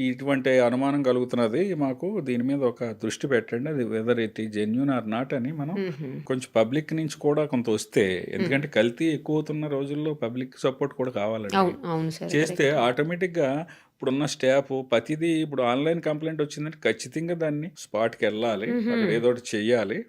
ఇటువంటి అనుమానం కలుగుతున్నది, మాకు దీని మీద ఒక దృష్టి పెట్టండి, అది వెదర్ ఇట్ ఈ జెన్యూన్ ఆర్ నాట్ అని మనం కొంచెం పబ్లిక్ నుంచి కూడా కొంత వస్తే, ఎందుకంటే కల్తీ ఎక్కువ అవుతున్న రోజుల్లో పబ్లిక్ సపోర్ట్ కూడా కావాలండి. చేస్తే ఆటోమేటిక్ గా ఇప్పుడున్న స్టాఫ్ ప్రతిదీ ఇప్పుడు ఆన్లైన్ కంప్లైంట్ వచ్చిందంటే ఖచ్చితంగా దాన్ని స్పాట్కి వెళ్ళాలి, అక్కడ ఏదో ఒకటి చెయ్యాలి,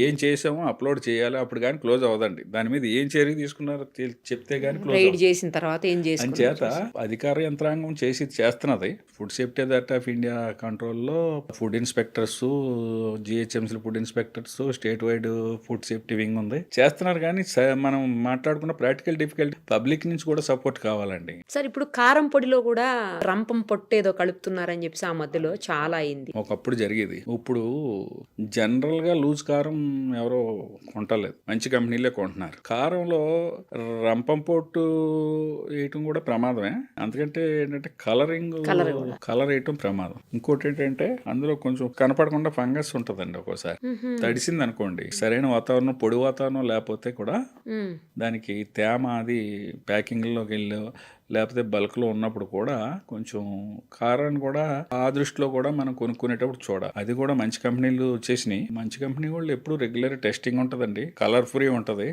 ఏం చేసామో అప్లోడ్ చేయాలి. అప్పుడు కానీ క్లోజ్ అవ్వదండి. దాని మీద ఏం చర్య తీసుకున్నారో చెప్తే గానీ క్లోజ్ చేసిన తర్వాత అంచేత అధికార యంత్రాంగం చేస్తున్నది. Food safety authority of India కంట్రోల్లో food inspectors, GHMC food inspectors, state wide food safety wing ఉంది, చేస్తున్నారు. కానీ మనం మాట్లాడుకున్న ప్రాక్టికల్ డిఫికల్టీ పబ్లిక్ నుంచి కూడా సపోర్ట్ కావాలండి. సార్ ఇప్పుడు కారం పొడిలో కూడా రంపం పొట్టేదో కలుపుతున్నారని చెప్పి ఆ మధ్యలో చాలా అయింది. ఒకప్పుడు జరిగేది. ఇప్పుడు జనరల్ గా లూజ్ కారం ఎవరో కొంటలేదు, మంచి కంపెనీలే కొంటున్నారు. కారంలో రంపం పొట్టు వేయటం కూడా ప్రమాదమే. అందుకంటే ఏంటంటే కలర్ వేయటం ప్రమాదం. ఇంకోటి ఏంటంటే అందులో కొంచెం కనపడకుండా ఫంగస్ ఉంటదండి. ఒక్కోసారి తడిసింది అనుకోండి, సరైన వాతావరణం పొడి వాతావరణం లేకపోతే కూడా దానికి తేమ అది ప్యాకింగ్ లోకి వెళ్ళి లేకపోతే బల్క్లో ఉన్నప్పుడు కూడా కొంచెం కారాన్ని కూడా ఆ దృష్టిలో కూడా మనం కొనుక్కునేటప్పుడు చూడాలి. అది కూడా మంచి కంపెనీలు వచ్చేసినాయి. మంచి కంపెనీ వాళ్ళు ఎప్పుడు రెగ్యులర్ టెస్టింగ్ ఉంటుందండి, కలర్ ఫ్రీ ఉంటుంది,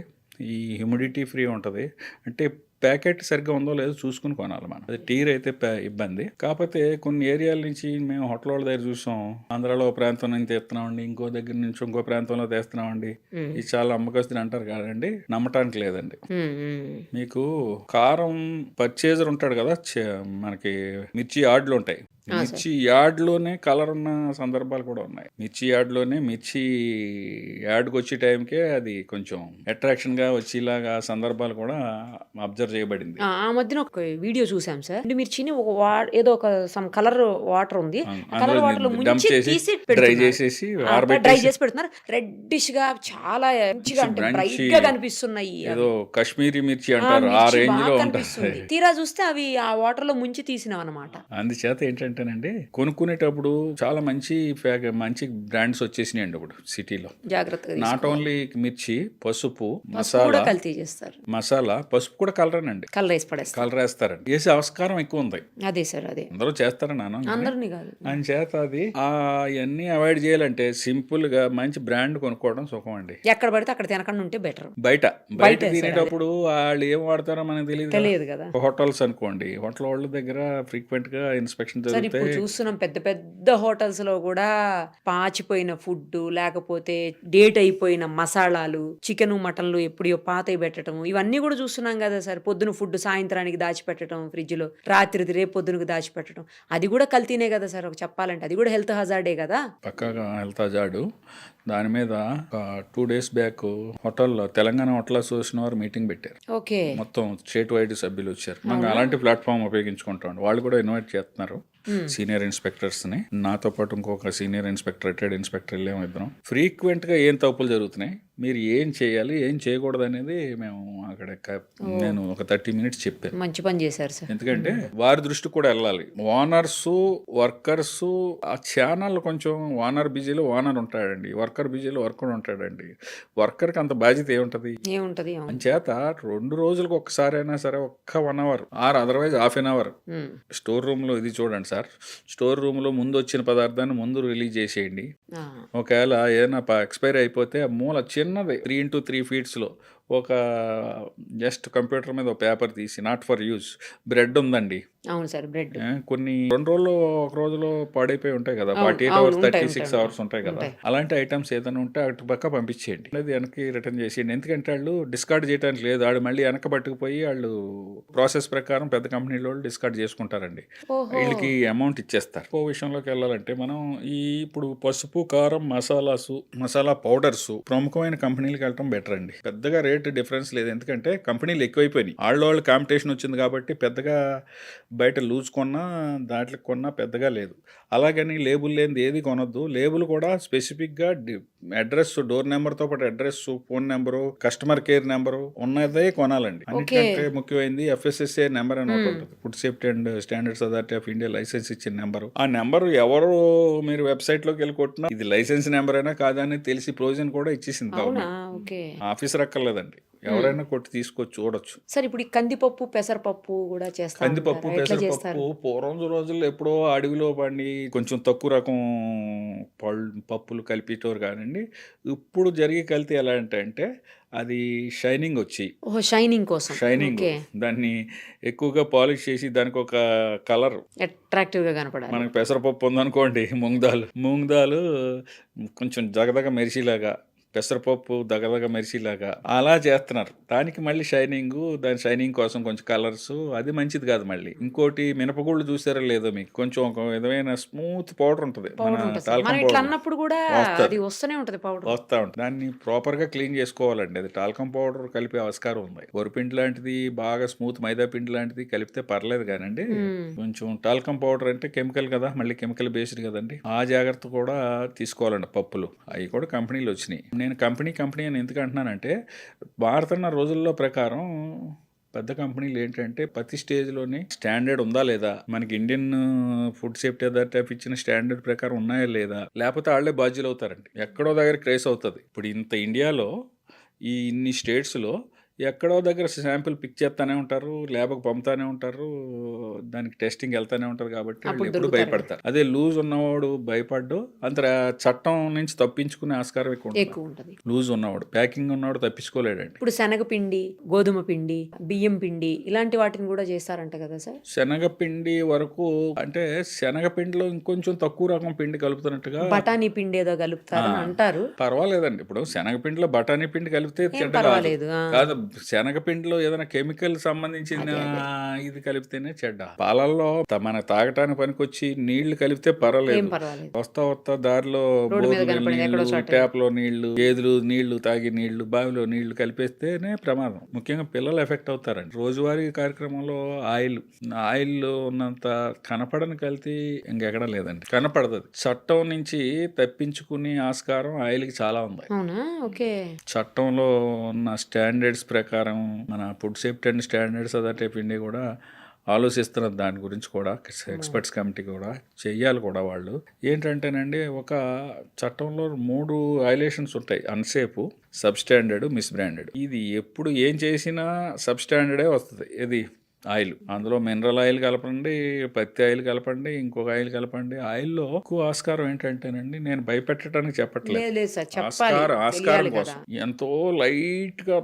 ఈ హ్యూమిడిటీ ఫ్రీ ఉంటుంది. అంటే ప్యాకెట్ సరిగ్గా ఉందో లేదో చూసుకుని కొనాలి మనం. అది టీర్ అయితే ఇబ్బంది. కాకపోతే కొన్ని ఏరియాల నుంచి మేము హోటల్ వాళ్ళ దగ్గర చూసాం, ఆంధ్రాలో ప్రాంతం నుంచి తెస్తున్నామండి, ఇంకో దగ్గర నుంచి ఇంకో ప్రాంతంలో తెస్తున్నామండి, ఇది చాలా అమ్మకస్తులు అంటారు కాదండి, నమ్మటానికి లేదండి. మీకు కారం పర్చేజర్ ఉంటాడు కదా, మనకి మిర్చి యార్డ్లు ఉంటాయి, మిర్చి యార్డ్లోనే కలర్ ఉన్న సందర్భాలు కూడా ఉన్నాయి. మిర్చి యార్డ్లోనే మిర్చి యార్డ్కి వచ్చే టైంకే అది కొంచెం అట్రాక్షన్ గా వచ్చేలాగా సందర్భాలు కూడా అబ్జర్వ్ చేయబడింది. ఆ మధ్యన ఒక వీడియో చూసాం సార్, మిర్చిని ఏదో ఒక సమ్ కలర్ వాటర్ ఉంది, కలర్ వాటర్ లో డ్రై చేసేసి పెడుతున్నారు, రెడ్డిష్ గా చాలా మంచిగా బ్రైట్ గా కనిపిస్తున్నాయి. ఏదో కాశ్మీరీ మిర్చి అంటారు, ఆ రేంజ్ లో ఉంటుంది. తీరా చూస్తే అవి ఆ వాటర్ లో ముంచి తీసినాం అనమాట. అందుచేత ఏంటంటేనండి కొనుక్కునేటప్పుడు చాలా మంచి బ్రాండ్స్ వచ్చేసినాయండి ఇప్పుడు సిటీలో. జాగ్రత్తగా నాట్ ఓన్లీ మిర్చి, పసుపు, మసాలా, పసుపు కూడా కలర్ కూడానండి కలర్ వేసి పడేస్తారు. కలర్ వేస్తారండి. వేసే ఆస్కారం ఎక్కువ ఉంది. అదే సార్, అదే అందరూ చేస్తారని నాన్న అందరినీ కాదు. అని చేత అది అవన్నీ అవాయిడ్ చేయాలంటే సింపుల్ గా మంచి బ్రాండ్ కొనుక్కోవడం సుఖం అండి. ఎక్కడ పడితే అక్కడ తినకుండా ఉంటే బెటర్. బయట తినేటప్పుడు వాళ్ళు ఏం వాడతారో మనకు తెలియదు కదా. హోటల్స్ అనుకోండి, హోటల్ వాళ్ళ దగ్గర ఫ్రీక్వెంట్ గా ఇన్స్పెక్షన్ సార్ ఇప్పుడు జరుగుతాయి. చూస్తున్నాం పెద్ద పెద్ద హోటల్స్ లో కూడా పాచిపోయిన ఫుడ్, లేకపోతే డేట్ అయిపోయిన మసాలాలు, చికెన్ మటన్లు ఎప్పుడో పాతవి పెట్టడం, ఇవన్నీ కూడా చూస్తున్నాం కదా సార్. పొద్దున ఫుడ్ సాయంత్రానికి దాచిపెట్టడం ఫ్రిడ్జ్ లో, రాత్రిది రేపు పొద్దునకు దాచిపెట్టడం, అది కూడా కల్తీనే కదా సార్. చెప్పాలంటే అది కూడా హెల్త్ హజార్డే కదా. పక్కాగా హెల్త్ హజార్డు. దాని మీద ఒక 2 days బ్యాక్ హోటల్లో తెలంగాణ హోటల్ అసోసియేషన్ వారు మీటింగ్ పెట్టారు. ఓకే. మొత్తం స్టేట్ వైడ్ సభ్యులు వచ్చారు. మనం అలాంటి ప్లాట్ఫామ్ ఉపయోగించుకుంటాం. వాళ్ళు కూడా ఇన్వైట్ చేస్తున్నారు సీనియర్ ఇన్స్పెక్టర్స్ ని. నాతో పాటు ఇంకొక సీనియర్ ఇన్స్పెక్టర్, రిటైర్డ్ ఇన్స్పెక్టర్ వెళ్ళాము ఇద్దరం. ఫ్రీక్వెంట్ గా ఏం తప్పులు జరుగుతున్నాయి, మీరు ఏం చేయాలి ఏం చేయకూడదు అనేది మేము అక్కడ నేను ఒక 30 minutes చెప్పాను. మంచి పని చేశారు సార్. ఎందుకంటే వారి దృష్టి కూడా వెళ్ళాలి. ఓనర్స్, వర్కర్స్, ఆ ఛానల్ కొంచెం ఓనర్ బిజీలో ఓనర్ ఉంటాడండి, వర్కర్ బిజీలో వర్కర్ ఉంటాడండి. వర్కర్కి అంత బాధ్యత ఏముంటది అని చేత 2 రోజులకు ఒక్కసారి అయినా సరే ఒక్క 1 hour or otherwise ½ an hour store room లో ఇది చూడండి సార్. స్టోర్ రూమ్ లో ముందు వచ్చిన పదార్థాన్ని ముందు రిలీజ్ చేసేయండి. ఒకవేళ ఏదైనా ఎక్స్పైరీ అయిపోతే ఆ మూల చిన్నది 3 into 3 feet లో ఒక జస్ట్ కంప్యూటర్ మీద ఒక పేపర్ తీసి నాట్ ఫర్ యూజ్, బ్రెడ్ ఉందండి. అవును సార్, బ్రెడ్ కొన్ని 2 రోజులు ఒక రోజులో పాడైపోయి ఉంటాయి కదా, 48 hours 36 hours ఉంటాయి కదా. అలాంటి ఐటమ్స్ ఏదైనా ఉంటే అటు పక్క పంపించేయండి, అది వెనక్కి రిటర్న్ చేసేయండి. ఎందుకంటే వాళ్ళు డిస్కార్డ్ చేయడానికి లేదు, వాళ్ళు మళ్ళీ వెనక పట్టుకుపోయి వాళ్ళు ప్రాసెస్ ప్రకారం పెద్ద కంపెనీల వాళ్ళు డిస్కార్డ్ చేసుకుంటారండి, వీళ్ళకి అమౌంట్ ఇచ్చేస్తారు. ఓ విషయంలోకి వెళ్ళాలంటే మనం ఇప్పుడు పసుపు, కారం, మసాలా పౌడర్స్ ప్రముఖమైన కంపెనీలకు వెళ్ళటం బెటర్ అండి. పెద్దగా రేట్ డిఫరెన్స్ లేదు, ఎందుకంటే కంపెనీలు ఎక్కువైపోయినాయి. వాళ్ళు కాంపిటీషన్ వచ్చింది కాబట్టి పెద్దగా బయట లూజ్ కొన్నా దాంట్లో కొన్నా పెద్దగా లేదు. అలాగని లేబుల్ లేనిది ఏది కొనొద్దు. లేబుల్ కూడా స్పెసిఫిక్గా అడ్రస్, డోర్ నెంబర్తో పాటు address, phone number, customer care number ఉన్నదే కొనాలండి. అన్నిటికంటే ముఖ్యమైనది FSSAI నెంబర్ అని ఒకటి ఉంటుంది, food safety and standards authority of India license ఇచ్చిన నెంబరు. ఆ నెంబరు ఎవరు మీరు వెబ్సైట్లోకి వెళ్ళి కొట్టినా ఇది లైసెన్స్ నెంబర్ అయినా కాదని తెలిసి ప్రొవిజన్ కూడా ఇచ్చేసింది గవర్నమెంట్. ఆఫీసర్ అక్కర్లేదండి, ఎవరైనా కొట్టి తీసుకొచ్చి చూడొచ్చు. సార్ ఇప్పుడు కందిపప్పు, పెసరపప్పు కూడా చేస్తారు. కందిపప్పు, పెసరపప్పు పూర్వం రోజుల్లో ఎప్పుడో అడవిలో పండి కొంచెం తక్కువ రకం పప్పులు కలిపేటోరు కానండి. ఇప్పుడు జరిగే కల్తీ ఎలా అంటే అది షైనింగ్ వచ్చి, షైనింగ్ కోసం దాన్ని ఎక్కువగా పాలిష్ చేసి దానికి ఒక కలర్ అట్రాక్టివ్ గా కనపడాలి. మనకి పెసరపప్పు ఉందనుకోండి, మూంగ్ దాల్ కొంచెం జగదగ మెరిసిలాగా, పెసరపప్పు దగదగ మెరిసిలాగా అలా చేస్తున్నారు. దానికి మళ్ళీ దాని షైనింగ్ కోసం కొంచెం కలర్స్, అది మంచిది కాదు. మళ్ళీ ఇంకోటి మినపగుళ్ళు చూసారా లేదో మీకు, కొంచెం ఒక విధమైన స్మూత్ పౌడర్ ఉంటుంది, వస్తా ఉంటుంది. దాన్ని ప్రాపర్ గా క్లీన్ చేసుకోవాలండి. అది టాల్కం పౌడర్ కలిపే ఆస్కారం ఉంది. వరిపిండి లాంటిది బాగా స్మూత్ మైదా పిండి లాంటిది కలిపితే పర్లేదు కానండి, కొంచెం టాల్కం పౌడర్ అంటే కెమికల్ కదా, మళ్ళీ కెమికల్ బేస్డ్ కదండి. ఆ జాగ్రత్త కూడా తీసుకోవాలండి. పప్పులు అవి కూడా కంపెనీలు వచ్చినాయి. నేను కంపెనీ అని ఎందుకు అంటున్నానంటే, మారుతున్న రోజుల్లో ప్రకారం పెద్ద కంపెనీలు ఏంటంటే ప్రతి స్టేజ్లోని స్టాండర్డ్ ఉందా లేదా, మనకి Indian food safety authority of ఇచ్చిన స్టాండర్డ్ ప్రకారం ఉన్నాయా లేదా, లేకపోతే వాళ్ళే బాధ్యులు అవుతారండి. ఎక్కడో దగ్గర క్రేస్ అవుతుంది. ఇప్పుడు ఇంత ఇండియాలో ఇన్ని స్టేట్స్లో ఎక్కడో దగ్గర శాంపిల్ పిక్ చేస్తానే ఉంటారు, ల్యాబ్కి పంపుతానే ఉంటారు, దానికి టెస్టింగ్ వెళ్తానే ఉంటారు. కాబట్టి వాళ్ళు ఎప్పుడు భయపడతారు. అదే లూజ్ ఉన్నవాడు భయపడ్డు, అంత చట్టం నుంచి తప్పించుకునే ఆస్కారం ఎక్కువ ఉంటుంది. లూజ్ ఉన్నవాడు, ప్యాకింగ్ ఉన్నవాడు తప్పించుకోలేడండి. ఇప్పుడు శనగపిండి, గోధుమ పిండి, బియ్యం పిండి ఇలాంటి వాటిని కూడా చేస్తారంట కదా సార్. శనగపిండి వరకు అంటే శనగపిండిలో ఇంకొంచెం తక్కువ రకం పిండి కలుపుతున్నట్టుగా, బఠానీ పిండి ఏదో కలుపుతారని అంటారు. పర్వాలేదండి. ఇప్పుడు శనగపిండిలో బఠానీ పిండి కలిపితే కాదు, శనగపిండిలో ఏదైనా కెమికల్ సంబంధించిన ఇది కలిపితేనే చెడ్డ. పాలల్లో మన తాగటానికి పనికొచ్చి నీళ్లు కలిపితే పర్వాలేదు. వస్తా దారిలో ట్యాప్ లో నీళ్లు, గేదెలు నీళ్లు తాగి నీళ్లు, బావిలో నీళ్లు కలిపేస్తేనే ప్రమాదం. ముఖ్యంగా పిల్లలు ఎఫెక్ట్ అవుతారండి. రోజువారీ కార్యక్రమంలో ఆయిల్ ఉన్నంత కనపడని కల్తీ ఇంకెక్కడ లేదండి, కనపడదు. చట్టం నుంచి తప్పించుకునే ఆస్కారం ఆయిల్కి చాలా ఉంది. చట్టంలో ఉన్న స్టాండర్డ్స్ ప్రకారం మన food safety and standards authority of India కూడా ఆలోచిస్తున్న దాని గురించి కూడా ఎక్స్పర్ట్స్ కమిటీ కూడా చెయ్యాలి కూడా. వాళ్ళు ఏంటంటేనండి, ఒక చట్టంలో 3 వైలేషన్స్ ఉంటాయి: అన్సేఫ్, సబ్స్టాండర్డ్, మిస్బ్రాండెడ్. ఇది ఎప్పుడు ఏం చేసినా సబ్స్టాండర్డే వస్తుంది. ఇది ఆయిల్, అందులో మినరల్ ఆయిల్ కలపండి, పత్తి ఆయిల్ కలపండి, ఇంకొక ఆయిల్ కలపండి. ఆయిల్లో ఎక్కువ ఆస్కారం ఏంటంటేనండి, నేను భయపెట్టడానికి చెప్పట్లేదు, లేదు సార్, చెప్పాలి, ఆస్కారం తెలియాలి కోసం కదా. ఎంతో లైట్ గా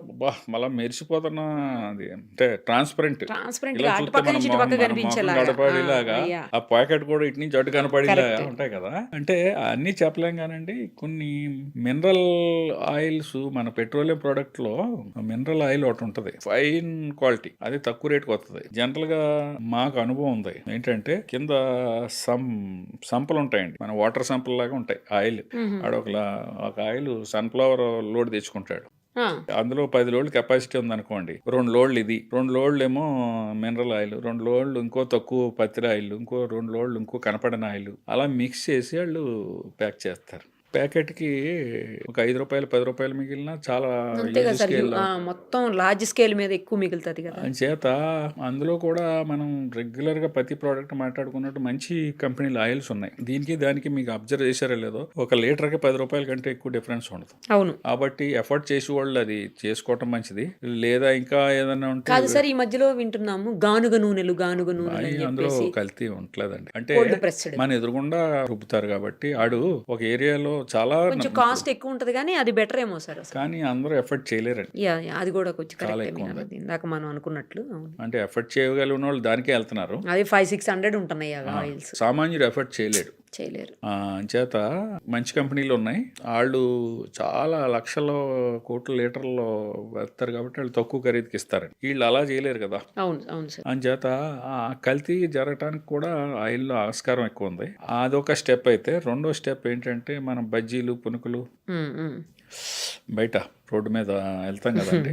మళ్ళా మెరిసిపోతున్న, అది అంటే ట్రాన్స్పరెంట్. ట్రాన్స్పరెంట్ ఇలా గా అటు చూస్తే పక్క మన నుంచి ఇటు పక్క మొహం కనిపించేలాగా. గడపడిలాగా, అయ్యా, ఆ ప్యాకెట్ కూడా ఇటు నుంచి అటు కనపడేలాగా Correct. ఉంటాయి కదా. అంటే అన్నీ చెప్పలేం కానండి. కొన్ని మినరల్ ఆయిల్స్, మన పెట్రోలియం ప్రోడక్ట్ లో మినరల్ ఆయిల్ ఒకటి ఉంటుంది, ఫైన్ క్వాలిటీ, అది తక్కువ రేటుకి వస్తుంది. జనరల్ గా మాకు అనుభవం ఉంది. ఏంటంటే కింద సంపలు ఉంటాయండి, మన వాటర్ సంపల్ లాగా ఉంటాయి ఆయిల్. ఒక ఆయిల్ సన్ఫ్లవర్ లోడ్ తెచ్చుకుంటాడు, అందులో 10 లోడ్లు కెపాసిటీ ఉందనుకోండి, 2 లోడ్లు ఇది, 2 లోడ్లు ఏమో మినరల్ ఆయిల్, 2 లోడ్లు ఇంకో తక్కువ పత్తి ఆయిల్, ఇంకో 2 లోడ్లు ఇంకో కనపడని ఆయిల్, అలా మిక్స్ చేసి వాళ్ళు ప్యాక్ చేస్తారు. ప్యాకెట్కి ఒక 5 రూపాయలు 10 రూపాయలు మిగిలిన చాలా అంతే కదా సార్. స్కేల్ మొత్తం లార్జ్ స్కేల్ మీద ఎక్కువ మిగులుతుంది కదా. చేత అందులో కూడా మనం రెగ్యులర్గా ప్రతి ప్రోడక్ట్ మాట్లాడుకున్నట్టు మంచి కంపెనీల ఆయిల్స్ ఉన్నాయి. దీనికి దానికి మీకు అబ్జర్వ్ చేశారో లేదో, 1 లీటర్కి 10 రూపాయల కంటే ఎక్కువ డిఫరెన్స్ ఉండదు. అవును. కాబట్టి ఎఫర్ట్ చేసే వాళ్ళు అది చేసుకోవటం మంచిది. లేదా ఇంకా ఏదన్నా ఉంటే, కాదు సార్, ఈ మధ్యలో వింటున్నాము గానుగ నూనెలు అని అందులో చెప్పేసి కల్తీ ఉండలేదండి. అంటే కోల్డ్ ప్రెస్డ్. మన ఎదురుగుండా రుబ్బుతారు కాబట్టి, ఆడు ఒక ఏరియాలో చాలా కొంచెం కాస్ట్ ఎక్కువ ఉంటది కానీ అది బెటర్ ఏమో సార్ అసలు. కానీ అందరూ ఎఫర్ట్ చేయలేరండి. అది కూడా కొంచెం చాలా కరెక్ట్. ఎక్కువ ఉంది. ఇందాక మనం అనుకున్నట్లు. అవును. అంటే ఎఫర్ట్ చేయగలిగిన వాళ్ళు దానికే వెళ్తున్నారు. అది 500-600 ఉంటున్నాయి అవి ఆయిల్స్. సామాన్యుడు ఎఫర్ట్ చేయలేడు. చేత మంచి కంపెనీలు ఉన్నాయి, వాళ్ళు చాలా లక్షల కోట్ల లీటర్లో వెళ్తారు కాబట్టి వాళ్ళు తక్కువ ఖరీదుకి ఇస్తారు. వీళ్ళు అలా చేయలేరు కదా. అవును, అవును సార్. అంచేత కల్తీ జరగటానికి కూడా ఆయిల్లో ఆస్కారం ఎక్కువ ఉంది. అదొక స్టెప్ అయితే, రెండో స్టెప్ ఏంటంటే, మనం బజ్జీలు, పునుకులు బయట రోడ్డు మీద వెళ్తాం కదండి,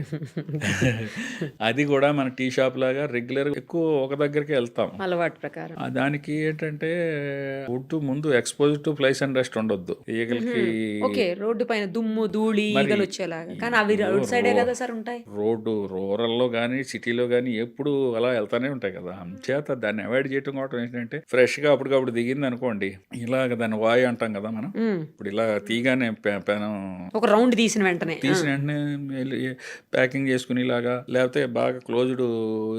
అది కూడా మన టీ షాప్ లాగా రెగ్యులర్ ఎక్కువ ఒక దగ్గరికి వెళ్తాం అలవాటు ప్రకారం. దానికి ఏంటంటే ఫుడ్ ముందు expose to flies and dust ఉండొద్దు. ఈగలకి ఓకే, రోడ్డు పైన దుమ్ము ధూళి ఈగలు వచ్చేలాగా. కానీ అవి రోడ్ సైడే కదా సార్ ఉంటాయి. రోడ్డు రూరల్లో కానీ సిటీలో కానీ ఎప్పుడు అలా వెళ్తానే ఉంటాయి కదా. చేత దాన్ని అవాయిడ్ చేయడం కూడా ఏంటంటే, ఫ్రెష్ గా అప్పటికప్పుడు దిగింది అనుకోండి, ఇలాగ దాన్ని వాయు అంటాం కదా మనం. ఇప్పుడు ఇలా తీగానే ఒక రౌండ్ తీసిన వెంటనే ప్యాకింగ్ చేసుకుని ఇలాగా, లేకపోతే బాగా క్లోజ్డ్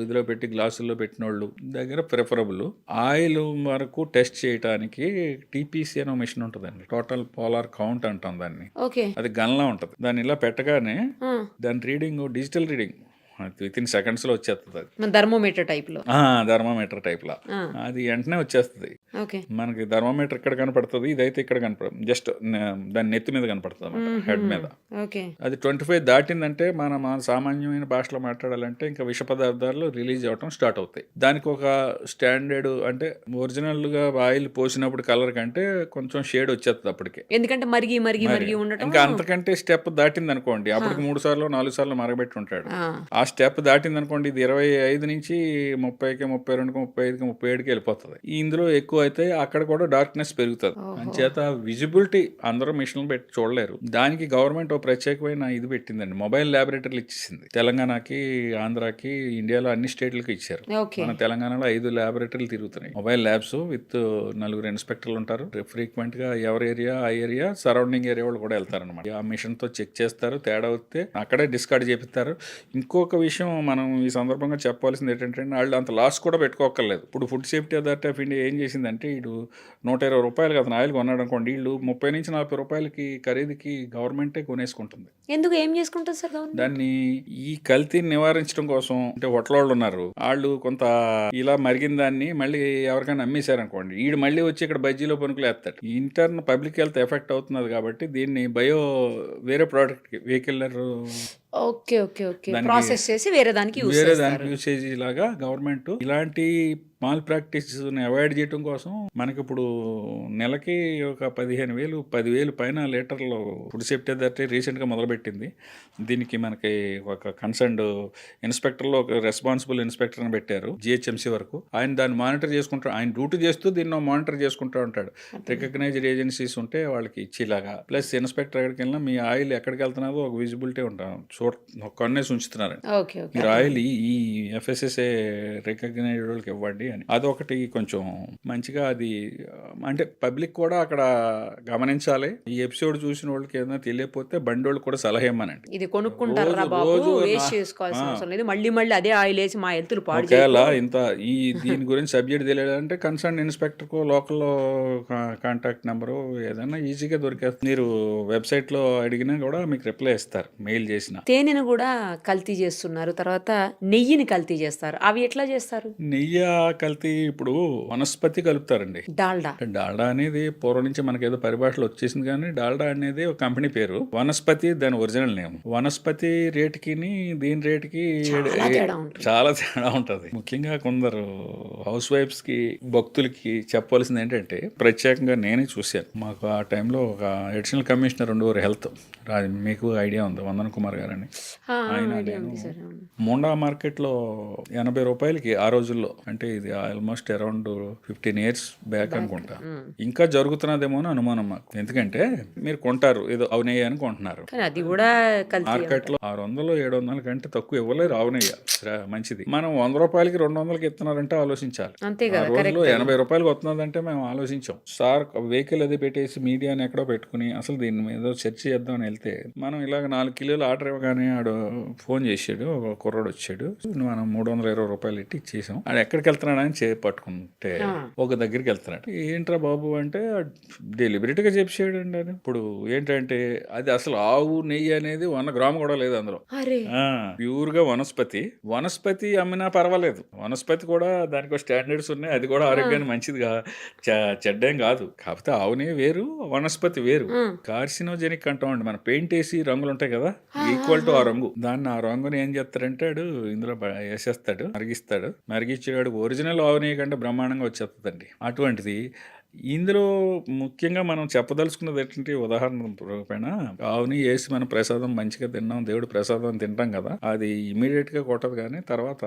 ఇదిలో పెట్టి గ్లాసుల్లో పెట్టిన వాళ్ళు దగ్గర ప్రిఫరబుల్. ఆయిల్ వరకు టెస్ట్ చేయడానికి టీపీసీ అనే మిషన్ ఉంటుందండి, టోటల్ పోలార్ కౌంట్ అంటాం దాన్ని. అది గన్లా ఉంటుంది. దాన్ని ఇలా పెట్టగానే దాని reading, digital reading with in seconds లో వచ్చేస్తుంది. అది థర్మోమీటర్ టైప్ లో. థర్మోమీటర్ టైప్ లా అది వెంటనే వచ్చేస్తుంది. మనకి థర్మోమీటర్ ఇక్కడ కనపడుతుంది, ఇదైతే ఇక్కడ కనపడదు, జస్ట్ దాని నెత్తి మీద కనపడుతుంది, హెడ్ మీద. అది 25 దాటిందంటే మన సామాన్యమైన భాషలో మాట్లాడాలంటే ఇంకా విష పదార్థాలు రిలీజ్ అవటం స్టార్ట్ అవుతాయి. దానికి ఒక స్టాండర్డ్, అంటే ఒరిజినల్ గా ఆయిల్ పోసినప్పుడు కలర్ కంటే కొంచెం షేడ్ వచ్చేస్తుంది అప్పటికే, ఎందుకంటే మరిగి ఉండటం. ఇంకా అంతకంటే స్టెప్ దాటింది అనుకోండి, అప్పటికి 3 సార్లు 4 సార్లు మరగబెట్టి ఉంటాడు. ఆ స్టెప్ దాటింది అనుకోండి, ఇది 25 నుంచి 30కి 32కి 35కి 37కి వెళ్ళిపోతుంది. ఇందులో ఎక్కువ అయితే అక్కడ కూడా డార్క్నెస్ పెరుగుతుంది. అంచేత విజిబిలిటీ అందరూ మిషన్లు పెట్టి చూడలేరు. దానికి గవర్నమెంట్ ఒక ప్రత్యేకమైన ఇది పెట్టిందండి, మొబైల్ ల్యాబొరేటరీలు ఇచ్చేసింది. తెలంగాణకి, ఆంధ్రాకి, ఇండియాలో అన్ని స్టేట్లకి ఇచ్చారు. మన తెలంగాణలో 5 ల్యాబొరేటరీలు తిరుగుతున్నాయి, మొబైల్ ల్యాబ్స్ విత్ 4 ఇన్స్పెక్టర్లు ఉంటారు. ఫ్రీక్వెంట్ గా ఎవరి ఏరియా ఆ ఏరియా సరౌండింగ్ ఏరియా వాళ్ళు కూడా వెళ్తారు అనమాట. ఆ మిషన్ తో చెక్ చేస్తారు, తేడా వస్తే అక్కడే డిస్కార్డ్ చేపిస్తారు. ఇంకొక విషయం మనం ఈ సందర్భంగా చెప్పాల్సింది ఏంటంటే, వాళ్ళు అంత లాస్ కూడా పెట్టుకోకర్లేదు. ఇప్పుడు food safety authority of India ఏం చేసిందంటే, వీడు 120 రూపాయలు అతను ఆయిల్ కొన్నాడు అనుకోండి, వీళ్ళు 30 నుంచి 40 రూపాయలకి ఖరీదుకి గవర్నమెంటే కొనేసుకుంటుంది. ఎందుకు, ఏం చేసుకుంటారు సార్ దాన్ని? ఈ కల్తీని నివారించడం కోసం. అంటే హోటల్ ఉన్నారు, వాళ్ళు కొంత ఇలా మరిగిన దాన్ని మళ్ళీ ఎవరికైనా అమ్మేశారనుకోండి, వీడు మళ్ళీ వచ్చి ఇక్కడ బజ్జీలో పనుకులు వేస్తాడు. ఇంటర్న్ పబ్లిక్ హెల్త్ ఎఫెక్ట్ అవుతున్నది కాబట్టి దీన్ని వేరే ప్రోడక్ట్ వెహికలర్ ప్రాసెస్ చేసి వేరే దానికి యూసేజ్ లాగా గవర్నమెంట్ ఇలాంటి మాల్ ప్రాక్టీస్ని అవాయిడ్ చేయడం కోసం మనకి ఇప్పుడు నెలకి ఒక 15,000 10,000 పైన లీటర్లు ఫుడ్ సేఫ్టీ అథారిటీ రీసెంట్గా మొదలుపెట్టింది. దీనికి మనకి ఒక కన్సర్న్డ్ ఇన్స్పెక్టర్లో ఒక రెస్పాన్సిబుల్ ఇన్స్పెక్టర్ని పెట్టారు జిహెచ్ఎంసీ వరకు. ఆయన దాన్ని మానిటర్ చేసుకుంటారు. ఆయన డ్యూటీ చేస్తూ దీన్ని మానిటర్ చేసుకుంటూ ఉంటాడు. రికగ్నైజ్డ్ ఏజెన్సీస్ ఉంటే వాళ్ళకి ఇచ్చేలాగా. ప్లస్ ఇన్స్పెక్టర్ ఎక్కడికి వెళ్ళినా మీ ఆయిల్ ఎక్కడికి వెళ్తున్నదో ఒక విజిబిలిటీ ఉంటాం కొన్నేసి ఉంచుతున్నారండి. ఓకే ఓకే మీరు ఆయిల్ ఈ ఎఫ్ఎస్ఎస్ఏ రికగ్నైజ్డ్ వాళ్ళకి ఇవ్వండి అని. అదొకటి కొంచెం మంచిగా అది అంటే పబ్లిక్ కూడా అక్కడ గమనించాలి. ఈ ఎపిసోడ్ చూసిన వాళ్ళకి ఏదైనా తెలియకపోతే బండి వాళ్ళు కూడా సలహా ఇమ్మనండి. ఇది కొనుక్కుంటారా బాబు, వేస్ట్ చేసుకోవాల్సిన అవసరం లేదు, మళ్ళీ మళ్ళీ అదే ఆయిల్ వేసి మా హెల్త్లు పాడు ఒకవేళ ఇంత దీని గురించి సబ్జెక్ట్ తెలియాలంటే కన్సర్న్ ఇన్స్పెక్టర్కు లోకల్లో కాంటాక్ట్ నెంబరు ఏదైనా ఈజీగా దొరికేస్తుంది. మీరు వెబ్సైట్లో అడిగినా కూడా మీకు రిప్లై ఇస్తారు మెయిల్ చేసిన. తేనెను కూడా కల్తీ చేస్తున్నారు, తర్వాత నెయ్యిని కల్తీ చేస్తారు. అవి ఎట్లా చేస్తారు? నెయ్యి కల్తీ ఇప్పుడు వనస్పతి కలుపుతారండి. డాల్డా డాల్డా అనేది పూర్వం నుంచి మనకి ఏదో పరిభాషలో వచ్చేసింది, కానీ డాల్డా అనేది ఒక కంపెనీ పేరు. వనస్పతి దాని ఒరిజినల్ నేమ్. వనస్పతి రేటుకి దీని రేటుకి చాలా తేడా ఉంటుంది. ముఖ్యంగా కొందరు హౌస్ వైఫ్స్ కి భక్తులకి చెప్పవలసింది ఏంటంటే, ప్రత్యేకంగా నేనే చూశాను. మాకు ఆ టైంలో ఒక అడిషనల్ కమిషనర్ ఉండేవారు హెల్త్, మీకు ఐడియా ఉంది, వందన్ కుమార్ గారు అని. ఆయన మోండా మార్కెట్లో 80 రూపాయలకి ఆ రోజుల్లో, అంటే ఇది ఆల్మోస్ట్ అరౌండ్ 15 years బ్యాక్ అనుకుంటా, ఇంకా జరుగుతున్నదేమో అని అనుమానం మాకు. ఎందుకంటే మీరు కొంటారు ఏదో అవునయ్య అని కొంటున్నారు, అది కూడా మార్కెట్ లో 600-700 కంటే తక్కువ ఇవ్వలేరు అవునయ్య మంచిది. మనం 100 రూపాయలకి 200కి ఇస్తున్నారంటే ఆలోచించాలి. ఆ రోజుల్లో 80 రూపాయలకి వస్తున్నదంటే మేము ఆలోచించాం. సార్ వెహికల్ అది పెట్టేసి మీడియాని ఎక్కడో పెట్టుకుని అసలు దీని మీద చర్చ చేద్దామని వెళ్తే, మనం ఇలాగ 4 కిలోలు ఆర్డర్ ఇవ్వగానే ఆడు ఫోన్ చేసాడు, ఒక కుర్రాడు వచ్చాడు, మనం 320 రూపాయలు ఇట్టి ఇచ్చేసాం. ఆడు ఎక్కడికి వెళ్తున్నాడని పట్టుకుంటే ఒక దగ్గరికి వెళ్తున్నాడు. ఏంట్రా బాబు అంటే డెలిబరేట్గా చెప్పాడు అండి. అది ఇప్పుడు ఏంటంటే అది అసలు ఆవు నెయ్యి అనేది 1 గ్రాము కూడా లేదు అందులో, ప్యూర్ గా వనస్పతి అమ్మినా పర్వాలేదు. వనస్పతి కూడా దానికి స్టాండర్డ్స్ ఉన్నాయి, అది కూడా ఆరోగ్యానికి మంచిదిగా చెడ్డేం కాదు. కాకపోతే ఆవు నెయ్యి వేరు, వనస్పతి వేరు. కార్సినోజెనిక్ అంటామండి. మన పెయింట్ వేసి రంగులు ఉంటాయి కదా, ఈక్వల్ టు ఆ రంగు. దాన్ని ఆ రంగుని ఏం చేస్తారంటే ఇందులో వేసేస్తాడు, మరిగించేవాడు ఒరిజినల్ ఆవు నెయ్యి కంటే బ్రహ్మాండంగా వచ్చేస్తుందండి. అటువంటిది ఇందులో ముఖ్యంగా మనం చెప్పదలుచుకున్నది ఏంటంటే, ఉదాహరణ రూపేణ ఆవుని వేసి మనం ప్రసాదం మంచిగా తిన్నాం, దేవుడు ప్రసాదం తింటాం కదా, అది ఇమీడియట్ గా కొట్టదు, కానీ తర్వాత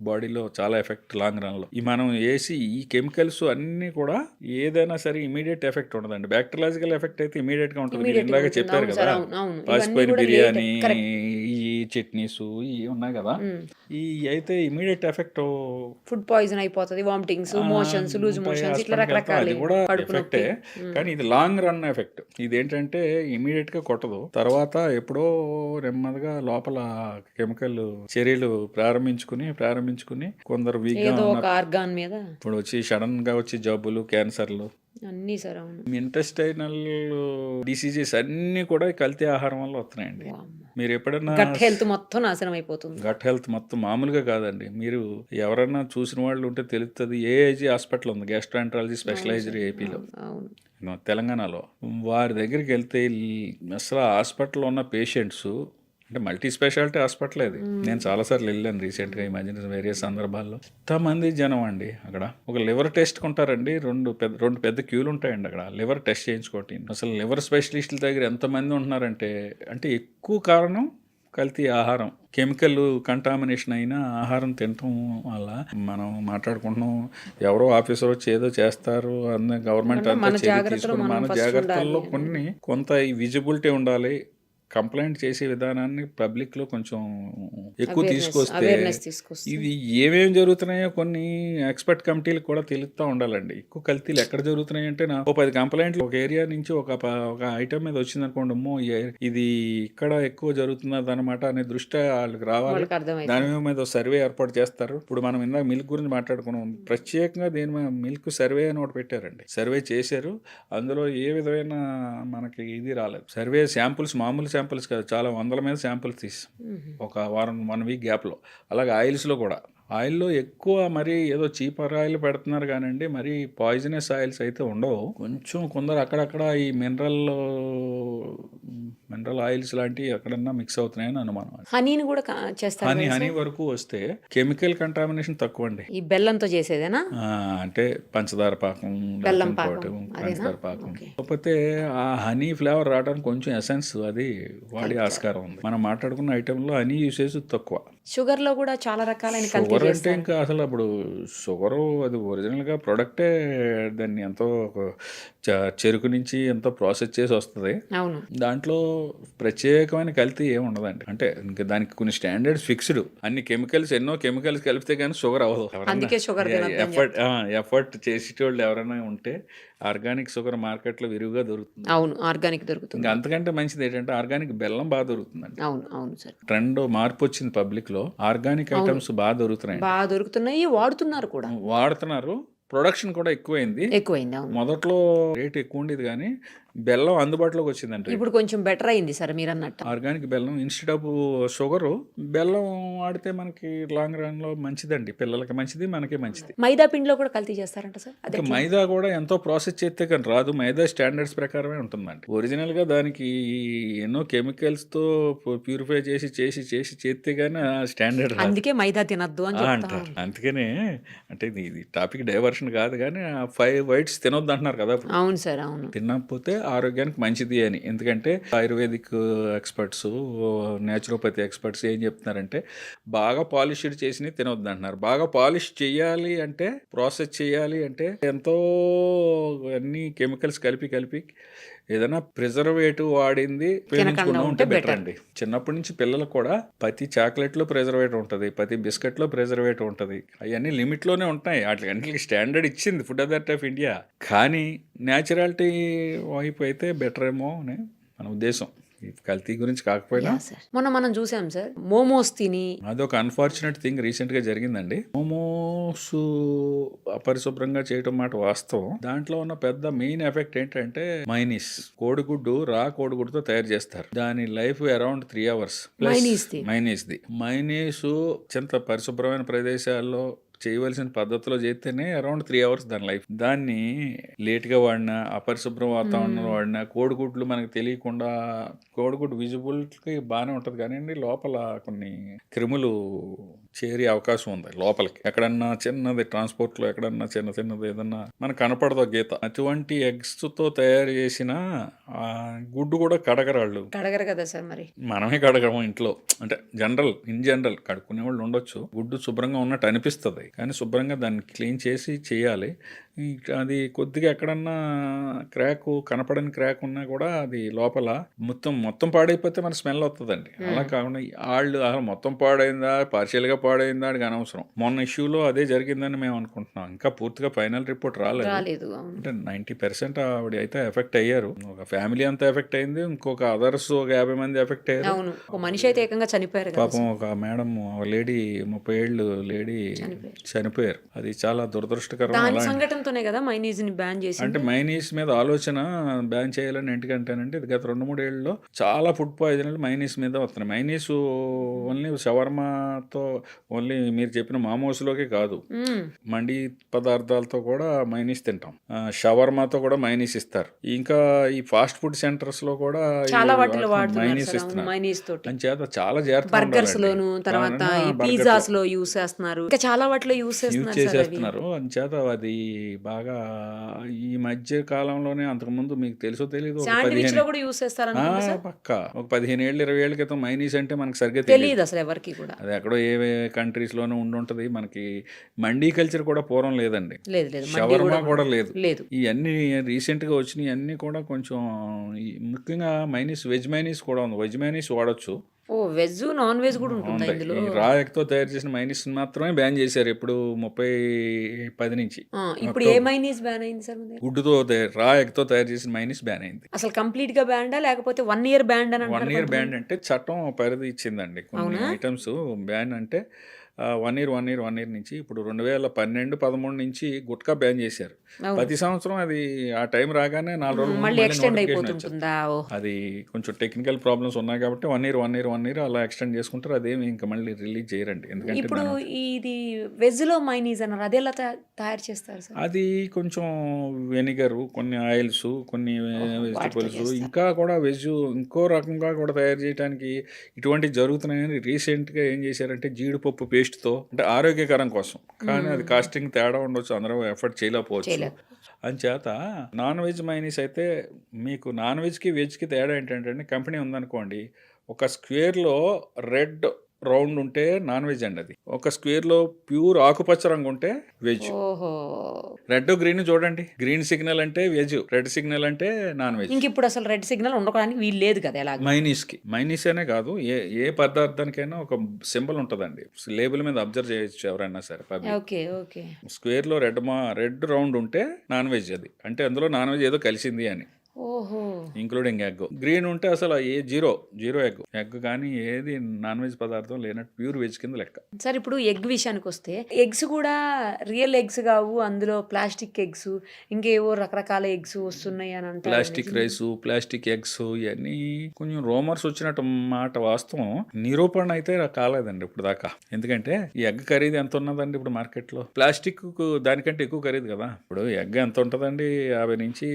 బాడీలో చాలా ఎఫెక్ట్ లాంగ్ రన్ లో. ఈ మనం వేసి ఈ కెమికల్స్ అన్ని కూడా ఏదైనా సరే ఇమీడియట్ ఎఫెక్ట్ ఉండదండి. బ్యాక్టీరియాలజికల్ ఎఫెక్ట్ అయితే ఇమీడియట్ గా ఉంటుంది. మీరు ఇందాక చెప్పారు కదా, పాసిపోయిన బిర్యానీ, ఈ చట్నీస్ ఇవి ఉన్నాయి కదా, ఈ అయితే ఇమీడియట్ ఎఫెక్ట్ ఫుడ్ పాయిజన్ అయిపోతుంది, వామిటింగ్స్, మోషన్స్, లూజ్ మోషన్స్, ఇట్లా రకరకాల ఎఫెక్టే. కానీ ఇది లాంగ్ రన్ ఎఫెక్ట్. ఇదేంటంటే ఇమీడియట్ గా కొట్టదు, తర్వాత ఎప్పుడో నెమ్మదిగా లోపల కెమికల్ చర్యలు ప్రారంభించుకుని కొందరు వీక్ గా ఆర్గాన్ మీద ఇప్పుడు వచ్చి సడన్ గా వచ్చి జబ్బులు, క్యాన్సర్లు అన్ని సార్, ఇంటెస్టైనల్ డిసీజెస్ అన్ని కూడా కల్తీ ఆహారం వల్ల వస్తున్నాయండి. మీరు ఎప్పుడన్నా గట్ హెల్త్ మొత్తం నాశనం అయిపోతుంది. గట్ హెల్త్ మొత్తం మామూలుగా కాదండి. మీరు ఎవరన్నా చూసిన వాళ్ళు ఉంటే తెలుస్తుంది. ఏఐజీ హాస్పిటల్ ఉంది, గ్యాస్ట్రాంట్రాలజీ స్పెషలైజ్డ్ ఏపీలో, తెలంగాణలో. వారి దగ్గరికి వెళ్తే అసలు హాస్పిటల్లో ఉన్న పేషెంట్స్ అంటే మల్టీ స్పెషాలిటీ హాస్పిటల్ అది. నేను చాలాసార్లు వెళ్ళాను రీసెంట్గా, ఈ మధ్యన వేరే సందర్భాల్లో. ఎంతమంది జనం అండి అక్కడ. ఒక లివర్ టెస్ట్ కొంటారండి, రెండు పెద్ద క్యూలు ఉంటాయండి అక్కడ లివర్ టెస్ట్ చేయించుకోవటం. అసలు లివర్ స్పెషలిస్టుల దగ్గర ఎంతమంది ఉంటున్నారంటే, అంటే ఎక్కువ కారణం కల్తీ ఆహారం, కెమికల్ కంటామినేషన్ అయిన ఆహారం తినటం వల్ల. మనం మాట్లాడుకుంటున్నాం, ఎవరో ఆఫీసర్ వచ్చి ఏదో చేస్తారు అన్న, గవర్నమెంట్ అంతా చర్య తీసుకుని మన జాగ్రత్తల్లో కొంత విజిబిలిటీ ఉండాలి. కంప్లైంట్ చేసే విధానాన్ని పబ్లిక్ లో కొంచెం ఎక్కువ తీసుకొస్తే ఇది ఏమేమి జరుగుతున్నాయో కొన్ని ఎక్స్పర్ట్ కమిటీలకు కూడా తెలుస్తూ ఉండాలండి. ఎక్కువ కల్తీలు ఎక్కడ జరుగుతున్నాయి అంటే, నా 10 కంప్లైంట్లు ఒక ఏరియా నుంచి ఒక ఐటమ్ మీద వచ్చింది అనుకోండి, ఇది ఇక్కడ ఎక్కువ జరుగుతున్నది అనమాట అనే దృష్టి వాళ్ళకి రావాలి. దాని మీద సర్వే ఏర్పాటు చేస్తారు. ఇప్పుడు మనం ఇందాక మిల్క్ గురించి మాట్లాడుకున్నాం, ప్రత్యేకంగా దీని మీద మిల్క్ సర్వే అని ఒకటి పెట్టారండి. సర్వే చేశారు, అందులో ఏ విధమైన మనకి ఇది రాలేదు. సర్వే శాంపుల్స్, మామూలు శాంపుల్స్ కాదు, చాలా వందల మీద శాంపుల్స్ తీసాం ఒక 1 వీక్ గ్యాప్లో. అలాగే ఆయిల్స్లో కూడా, ఆయిల్లో ఎక్కువ మరి ఏదో చీపర్ ఆయిల్ పెడుతున్నారు కానండి, మరి పాయిజనస్ ఆయిల్స్ అయితే ఉండవు. కొంచెం కొందరు అక్కడక్కడ ఈ మినరల్ ఆయిల్స్ లాంటివి ఎక్కడన్నా మిక్స్ అవుతున్నాయని అనుమానం. హనీని కూడా చేస్తారు హనీ కదా హనీ సార్? వరకు వస్తే కెమికల్ కంటామినేషన్ తక్కువ అండి. ఈ బెల్లంతో చేసేదేనా? అంటే పంచదార పాకం, బెల్లం లేకపోతే పాకం ఇంకోటి అదేనా? పంచదార పాకం. ఓకే. కాకపోతే ఆ హనీ ఫ్లేవర్ రావడానికి కొంచెం ఎసెన్స్ అది వాడే ఆస్కారం ఉంది. మనం మాట్లాడుకున్న ఐటెంలో హనీ యూసేజ్ తక్కువ. షుగర్ లో కూడా చాలా రకాలైన కల్తీ షుగర్ అంటే చేస్తారు. ఇంకా అసలు అప్పుడు షుగరు అది ఒరిజినల్గా ప్రొడక్టే, దాన్ని ఎంతో చెరుకు నుంచి ఎంతో ప్రాసెస్ చేసి వస్తుంది. అవును. దాంట్లో ప్రత్యేకమైన కల్తీ ఏమి ఉండదండి. అంటే ఇంకా దానికి కొన్ని స్టాండర్డ్స్ ఫిక్స్డ్. అన్ని కెమికల్స్, ఎన్నో కెమికల్స్ కలిపితే కానీ షుగర్ అవ్వదు. అందుకే షుగర్ తినొద్దని ఎఫర్ట్ చేసేటోళ్ళు ఎవరైనా ఉంటే ఆర్గానిక్ షుగర్ మార్కెట్లో విరివిగా దొరుకుతుంది. అవును, ఆర్గానిక్ దొరుకుతుంది. ఇంకా అంతకంటే మంచిది ఏంటంటే ఆర్గానిక్ బెల్లం బాగా దొరుకుతుందండి. అవును అవును సార్, ట్రెండ్ మార్పు వచ్చింది పబ్లిక్లో. ఆర్గానిక్ ఐటమ్స్ బాగా దొరుకుతున్నాయి, బాగా దొరుకుతున్నాయి, వాడుతున్నారు కూడా, వాడుతున్నారు. ప్రొడక్షన్ కూడా ఎక్కువైంది. ఎక్కువైంది. అవును, మొదట్లో రేట్ ఎక్కువ ఉండేది కానీ బెల్లం అందుబాటులోకి వచ్చిందంటే ఇప్పుడు కొంచెం బెటర్ అయింది సార్ మీరు అన్నట్టు. ఆర్గానిక్ బెల్లం ఇన్స్టెడ్ ఆఫ్ షుగరు బెల్లం వాడితే మనకి లాంగ్ రన్లో మంచిదండి. పిల్లలకి మంచిది, మనకి మంచిది. మైదా పిండిలో కూడా కల్తీ చేస్తారంట సార్? అదే ఇంకా మైదా కూడా ఎంతో ప్రాసెస్ చేస్తే కానీ రాదు. మైదా స్టాండర్డ్స్ ప్రకారమే ఉంటుందండి. ఒరిజినల్గా దానికి ఎన్నో కెమికల్స్తో ప్యూరిఫై చేసి చేసి చేసి చేస్తే కానీ స్టాండర్డ్ రాదు అందుకే మైదా తినద్దు అని అంటారు. అందుకనే అంటే ఇది టాపిక్ డైవర్షన్ కాదు కానీ 5 వైట్స్ తినొద్దు అంటున్నారు కదా. అవును సార్, అవును. తినకపోతే ఆరోగ్యానికి మంచిది అని. ఎందుకంటే ఆయుర్వేదిక్ ఎక్స్పర్ట్స్, న్యాచురోపతి ఎక్స్పర్ట్స్ ఏం చెప్తున్నారంటే బాగా పాలిష్డ్ చేసినవి తినొద్దు అంటున్నారు. బాగా పాలిష్ చేయాలి అంటే, ప్రాసెస్ చేయాలి అంటే ఎంతో అన్ని కెమికల్స్ కలిపి ఏదైనా ప్రిజర్వేటివ్ వాడింది ఉపయోగించుకుంటూ ఉంటే బెటర్ అండి. చిన్నప్పటి నుంచి పిల్లలకు కూడా ప్రతి చాక్లెట్లో ప్రిజర్వేటివ్ ఉంటుంది, ప్రతి బిస్కెట్లో ప్రిజర్వేటివ్ ఉంటుంది. అవన్నీ లిమిట్లోనే ఉంటాయి. వాటికి స్టాండర్డ్ ఇచ్చింది ఫుడ్ అథారిటీ ఆఫ్ ఇండియా. కానీ న్యాచురాలిటీ వైపు అయితే బెటర్ ఏమో అని మన ఉద్దేశం. ఈ కల్తీ గురించి కాకపోయినా మొన్న మనం చూసాం సార్, మోమోస్ తిని అదొక అన్ఫార్చునేట్ థింగ్ రీసెంట్గా జరిగిందండి. మోమోస్ అపరిశుభ్రంగా చేయటం మాట వాస్తవం. దాంట్లో ఉన్న పెద్ద మెయిన్ ఎఫెక్ట్ ఏంటంటే మైనీస్. కోడిగుడ్డు రా కోడిగుడ్డుతో తయారు చేస్తారు. దాని లైఫ్ అరౌండ్ 3 hours. మైనీస్ అత్యంత పరిశుభ్రమైన ప్రదేశాల్లో చేయవలసిన పద్ధతిలో చేస్తేనే అరౌండ్ 3 hours దాని లైఫ్. దాన్ని లేట్గా వాడినా, అపరిశుభ్రం వాతావరణంలో వాడినా, కోడిగుడ్లు మనకు తెలియకుండా, కోడిగుడ్డు విజిబుల్కి బాగానే ఉంటుంది కానీ లోపల కొన్ని క్రిములు చేరే అవకాశం ఉంది లోపలికి. ఎక్కడన్నా చిన్నది ట్రాన్స్పోర్ట్లో ఎక్కడన్నా చిన్నది ఏదన్నా మనకు కనపడదు గీత. అటువంటి ఎగ్స్తో తయారు చేసిన గుడ్డు కూడా కడగరాళ్ళు. కడగరు కదా సార్? మరి మనమే కడగము ఇంట్లో. అంటే ఇన్ జనరల్ కడుక్కునే వాళ్ళు ఉండొచ్చు. గుడ్డు శుభ్రంగా ఉన్నట్టు అనిపిస్తుంది కానీ శుభ్రంగా దాన్ని క్లీన్ చేసి చేయాలి. అది కొద్దిగా ఎక్కడన్నా కనపడని క్రాక్ ఉన్నా కూడా అది లోపల మొత్తం పాడైపోతే మన స్మెల్ వస్తుందండి. అలా కాకుండా వాళ్ళు అసలు మొత్తం పాడైందా, పార్షియల్గా పాడైందా అని అనవసరం. మొన్న ఇష్యూలో అదే జరిగిందని మేము అనుకుంటున్నాం. ఇంకా పూర్తిగా ఫైనల్ రిపోర్ట్ రాలేదు. అంటే 90% ఆవిడ అయితే ఎఫెక్ట్ అయ్యారు. ఒక ఫ్యామిలీ అంతా ఎఫెక్ట్ అయింది, ఇంకొక అదర్స్ ఒక 50 మంది ఎఫెక్ట్ అయ్యారు. ఒక మనిషి అయితే ఏకంగా చనిపోయారు. పాపం ఒక మేడం, లేడీ 30 ఏళ్ళు లేడీ చనిపోయారు. అది చాలా దురదృష్టకరం. సంఘటనతోనే కదా మైనీస్ ని బ్యాన్ చేసి. అంటే మైనీస్ మీద ఆలోచన బ్యాన్ చేయాలని ఎందుకంటేనంటే ఇది గత 2-3 ఏళ్ళలో చాలా ఫుడ్ పాయిజన్లు మైనీస్ మీద వస్తున్నాయి. మైనీస్ ఓన్లీ షవర్మాతో, ఓన్లీ మీరు చెప్పిన మామోస్లోకే కాదు, మండి పదార్థాలతో కూడా మైనీస్ తింటాం. షవర్మాతో కూడా మైనీస్ ఇస్తారు. ఇంకా ఈ ఫాస్ట్ ఫుడ్ సెంటర్స్ లో కూడా మైనీస్ ఇస్తున్నారు. అంచేత చాలా జాగ్రత్తగా బర్గర్స్ లోను, తర్వాత పిజ్జాస్ లో యూస్ చేస్తున్నారు, ఇంకా చాలా వాటిలో యూస్ చేస్తున్నారు. అంచేత అది బాగా ఈ మధ్య కాలంలోనే, అంతకుముందు మీకు తెలుసో తెలియదు, పక్క ఒక 15 ఏళ్ళు 20 ఏళ్ళ క్రితం మైనీస్ అంటే మనకు సరిగ్గా తెలియదు అసలు ఎవరికి కూడా. అది ఎక్కడో ఏ కంట్రీస్ లోనే ఉండుంటది. మనకి మండీ కల్చర్ కూడా పూర్వం లేదండి, షవర్మా కూడా లేదు. ఇవన్నీ రీసెంట్ గా వచ్చినాయి. అన్ని కూడా కొంచెం ముఖ్యంగా మైనీస్, వెజ్ మైనీస్ కూడా ఉంది. వెజ్ మైనీస్ వాడచ్చు. వెజ్ నాన్ వెజ్ కూడా ఉంటుంది ఇందులో. రా ఎగ్తో తయారు చేసిన మైనీస్ మాత్రమే బ్యాన్ చేశారు ఇప్పుడు 2010 నుంచి. ఇప్పుడు ఏ మైనీస్ బ్యాన్ అయింది సార్? గుడ్డుతో రా ఎగ్తో తయారు చేసిన మైనీస్ బ్యాన్ అయింది. అసలు కంప్లీట్ గా బ్యాన్ లేకపోతే 1 year బ్యాన్? 1 year బ్యాన్ అంటే చట్టం పరిధి ఇచ్చిందండి. కొన్ని ఐటమ్స్ బ్యాన్ అంటే 1 ఇయర్ నుంచి ఇప్పుడు 2012-13 నుంచి గుట్కా బ్యాన్ చేశారు. అవును. ప్రతి సంవత్సరం అది ఆ టైం రాగానే 4 రోజుల ముందు మళ్ళీ మళ్ళీ ఎక్స్టెండ్ నోటిఫికేషన్ వచ్చేది. అయిపోతుంటుందా? ఓహ్! అది కొంచెం టెక్నికల్ ప్రాబ్లమ్స్ ఉన్నాయి కాబట్టి 1 ఇయర్ అలా ఎక్స్టెండ్ చేసుకుంటారు. అదేమి ఇంకా మళ్ళీ రిలీజ్ చేయరండి. ఎందుకంటే ఇప్పుడు దాని ఇది వెజ్‌లో మైనీస్ అన్నారు. అదెలా తయారు చేస్తారు సార్? అది కొంచెం వెనిగరు, కొన్ని ఆయిల్స్, కొన్ని ఓహో! వాటితో వెజిటబుల్స్, చేస్తారు. ఇంకా కూడా వెజ్ ఇంకో రకంగా కూడా తయారు చేయడానికి ఇటువంటివి జరుగుతున్నాయని రీసెంట్గా ఏం చేశారంటే జీడిపప్పు పేస్ట్తో, అంటే ఆరోగ్యకరం కోసం, కానీ అది కాస్టింగ్ తేడా ఉండొచ్చు, అందరూ ఎఫర్ట్ చేయలేకపోవచ్చు. అంచేత నాన్ వెజ్ మైనీస్ అయితే మీకు నాన్ వెజ్కి వెజ్కి తేడా ఏంటంటే కంపెనీ ఉందనుకోండి, ఒక స్క్వేర్లో రెడ్ రౌండ్ ఉంటే నాన్ వెజ్ అండి. అది ఒక స్క్వేర్లో ప్యూర్ ఆకుపచ్చ రంగు ఉంటే వెజ్. ఓహో! రెడ్ గ్రీన్ చూడండి, గ్రీన్ సిగ్నల్ అంటే వెజ్, రెడ్ సిగ్నల్ అంటే నాన్ వెజ్. ఇంక ఇప్పుడు అసలు రెడ్ సిగ్నల్ ఉండడానికి వీలు లేదు కదా ఎలాగో. మైనీస్ అనే కాదు, ఏ పదార్థానికైనా ఒక సింబల్ ఉంటుందండి. లేబుల్ మీద అబ్జర్వ్ చేయొచ్చు ఎవరైనా సరే. ఓకే. స్క్వేర్ లో రెడ్ రౌండ్ ఉంటే నాన్ వెజ్, అది అంటే అందులో నాన్ వెజ్ ఏదో కలిసింది అని, ఓహో! Including egg. గ్రీన్ ఉంటే అసలు జీరో ఎగ్ కానీ ఏది నాన్ వెజ్ పదార్థం లేనట్టు ప్యూర్ వెజ్ కింద లెక్క. సార్ ఇప్పుడు ఎగ్ విషయానికి వస్తే ఎగ్స్ కూడా రియల్ ఎగ్స్ కావు, అందులో ప్లాస్టిక్ ఎగ్స్, ఇంకేవో రకరకాల ఎగ్స్ వస్తున్నాయి అని అంటారు. ప్లాస్టిక్ రైస్, ప్లాస్టిక్ ఎగ్స్, ఇవన్నీ కొంచెం రోమర్స్ వచ్చినట్టు మాట. వాస్తవం నిరూపణ అయితే కాలేదండి ఇప్పుడు దాకా. ఎందుకంటే ఈ ఎగ్ ఖరీదు ఎంత ఉన్నదండి ఇప్పుడు మార్కెట్లో? ప్లాస్టిక్ దానికంటే ఎక్కువ ఖరీదు కదా. ఇప్పుడు ఎగ్ ఎంత ఉంటుందండి? 50 నుంచి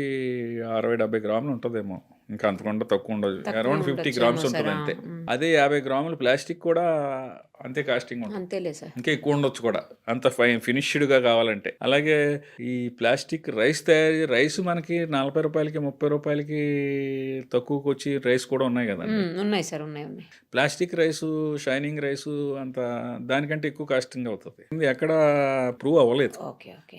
60-70 గ్రాములు ఉంటుందేమో, ఇంకా అంతకుండా తక్కువ ఉండదు. అరౌండ్ 50 గ్రామ్స్ ఉంటుంది అంతే. అదే 50 గ్రాములు ప్లాస్టిక్ కూడా అంతే కాస్టింగ్ ఉంటుంది. అంతేలే సార్, ఇంకా ఎక్కువ ఉండొచ్చు కూడా, అంత ఫినిష్డ్గా కావాలంటే. అలాగే ఈ ప్లాస్టిక్ రైస్ మనకి 40 రూపాయలకి 30 రూపాయలకి తక్కువకి వచ్చి రైస్ కూడా ఉన్నాయి కదా. ఉన్నాయి సార్, ఉన్నాయి. ప్లాస్టిక్ రైసు, షైనింగ్ రైసు అంత దానికంటే ఎక్కువ కాస్టింగ్ అవుతుంది. ఇది ఎక్కడ ప్రూవ్ అవ్వలేదు.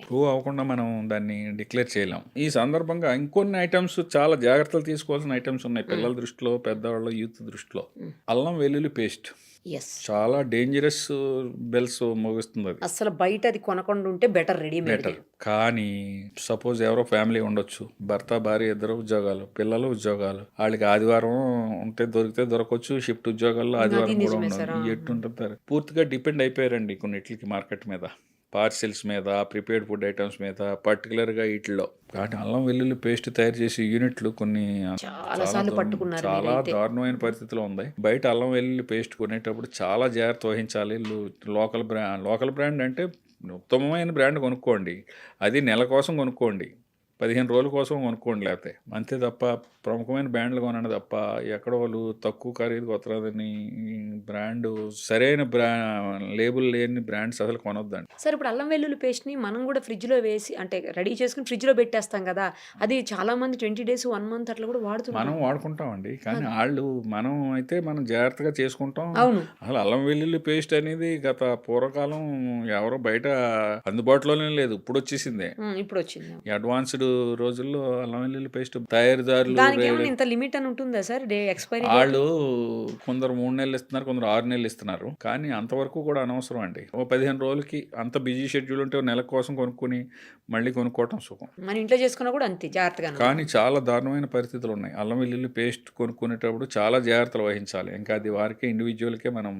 ప్రూవ్ అవ్వకుండా మనం దాన్ని డిక్లేర్ చేయలేం. ఈ సందర్భంగా ఇంకొన్ని ఐటమ్స్ చాలా జాగ్రత్తలు తీసుకోవాల్సిన ఐటమ్స్ ఉన్నాయి పిల్లల దృష్టిలో, పెద్దవాళ్ళ యూత్ దృష్టిలో. అల్లం వెల్లుల్లి పేస్ట్ చాలా డేంజరస్ బెల్స్ మోగిస్తుంది. అది అసలు బయట అది కొనకుండా ఉంటే బెటర్. కానీ సపోజ్ ఎవరో ఫ్యామిలీ ఉండొచ్చు, భర్త భార్య ఇద్దరు ఉద్యోగాలు, పిల్లలు ఉద్యోగాలు, వాళ్ళకి ఆదివారం ఉంటే దొరికితే దొరకవచ్చు, షిఫ్ట్ ఉద్యోగాల్లో ఆదివారం కూడా ఉండదు. ఎట్టుంటారు, పూర్తిగా డిపెండ్ అయిపోయారండి కొన్నిటికి మార్కెట్ మీద, పార్సిల్స్ మీద, ప్రిపేర్డ్ ఫుడ్ ఐటమ్స్ మీద, పర్టికులర్గా వీటిలో. కానీ అల్లం వెల్లుల్లి పేస్ట్ తయారు చేసే యూనిట్లు కొన్ని చాలా దారుణమైన పరిస్థితిలో ఉంది. బయట అల్లం వెల్లుల్లి పేస్ట్ కొనేటప్పుడు చాలా జాగ్రత్త వహించాలి. లోకల్ బ్రాండ్ అంటే ఉత్తమమైన బ్రాండ్ కొనుక్కోండి, అది నెల కోసం కొనుక్కోండి, 15 రోజుల కోసం కొనుక్కోండి, లేకపోతే అంతే తప్ప ప్రముఖమైన బ్రాండ్లు కొనండి తప్ప ఎక్కడో వాళ్ళు తక్కువ ఖరీదు కొత్తదని బ్రాండ్, సరైన లేబుల్ లేని బ్రాండ్స్ అసలు కొనొద్దండి. సార్ ఇప్పుడు అల్లం వెల్లుల్లి పేస్ట్ని మనం కూడా ఫ్రిడ్జ్లో వేసి, అంటే రెడీ చేసుకుని ఫ్రిడ్జ్లో పెట్టేస్తాం కదా, అది చాలా మంది 20 days 1 month అట్లా కూడా వాడుతున్నాం. మనం వాడుకుంటామండి, కానీ మనం అయితే మనం జాగ్రత్తగా చేసుకుంటాం. అవును. అసలు అల్లం వెల్లుల్లి పేస్ట్ అనేది గత పూర్వకాలం ఎవరో బయట అందుబాటులోనే లేదు, ఇప్పుడు వచ్చేసిందే. ఇప్పుడు వచ్చింది. అడ్వాన్స్డ్ రోజుల్లో అల్లం వెల్లుల్లి పేస్ట్ తయారీదారులు ఇంత లిమిట్ అని ఉంటుందా సార్? ఎక్స్పైరీ వాళ్ళు కొందరు 3 నెలలు ఇస్తున్నారు, కొందరు 6 నెలలు ఇస్తున్నారు. కానీ అంతవరకు కూడా అనవసరం అండి. 15 రోజులకి అంత బిజీ షెడ్యూల్ ఉంటే నెల కోసం కొనుక్కొని మళ్ళీ కొనుక్కోవటం సుఖం. మన ఇంట్లో చేసుకున్నా కూడా అంతే జాగ్రత్తగా. కానీ చాలా దారుణమైన పరిస్థితులు ఉన్నాయి. అల్లం వెల్లుల్లి పేస్ట్ కొనుక్కునేటప్పుడు చాలా జాగ్రత్తలు వహించాలి. ఇంకా అది వారికే, ఇండివిజువల్కే మనం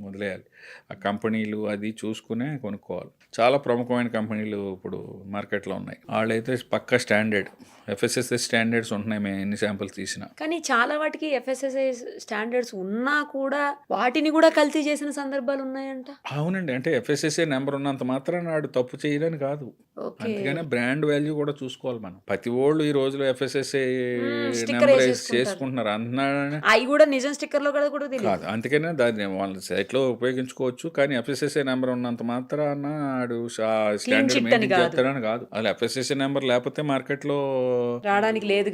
వదిలేయాలి. ఆ కంపెనీలు అది చూసుకునే కొనుక్కోవాలి. చాలా ప్రముఖమైన కంపెనీలు ఇప్పుడు మార్కెట్లో ఉన్నాయి. వాళ్ళైతే పక్కా స్టాండర్డ్ FSSAI స్టాండర్డ్స్ ఉంటున్నాయి, మేము ఎన్ని శాంపుల్స్ తీసినా. కానీ చాలా వాటికి FSSAI స్టాండర్డ్స్ ఉన్నా కూడా వాటిని కూడా కల్తీ చేసిన సందర్భాలు ఉన్నాయంట. అవునండి, అంటే FSSAI నెంబర్ ఉన్నంత మాత్రం నాడు తప్పు చేయడానికి కాదు. అందుకనే బ్రాండ్ వాల్యూ కూడా చూసుకోవాలి మనం. ప్రతి వాళ్ళు ఈ రోజులో FSSAI నెంబర్ చేసుకుంటున్నారు అంటున్నాడు, అవి కూడా నిజం స్టిక్కర్లో కూడా కాదు. అందుకనే దాన్ని వాళ్ళ సైట్లో ఉపయోగించుకోవచ్చు, కానీ FSSAI నెంబర్ ఉన్నంత మాత్రాన ఆడు స్టాండర్డ్ మెయింటైన్ చేస్తాడని కాదు. అసలు FSSAI నెంబర్ లేకపోతే మార్కెట్లో రావడానికి లేదు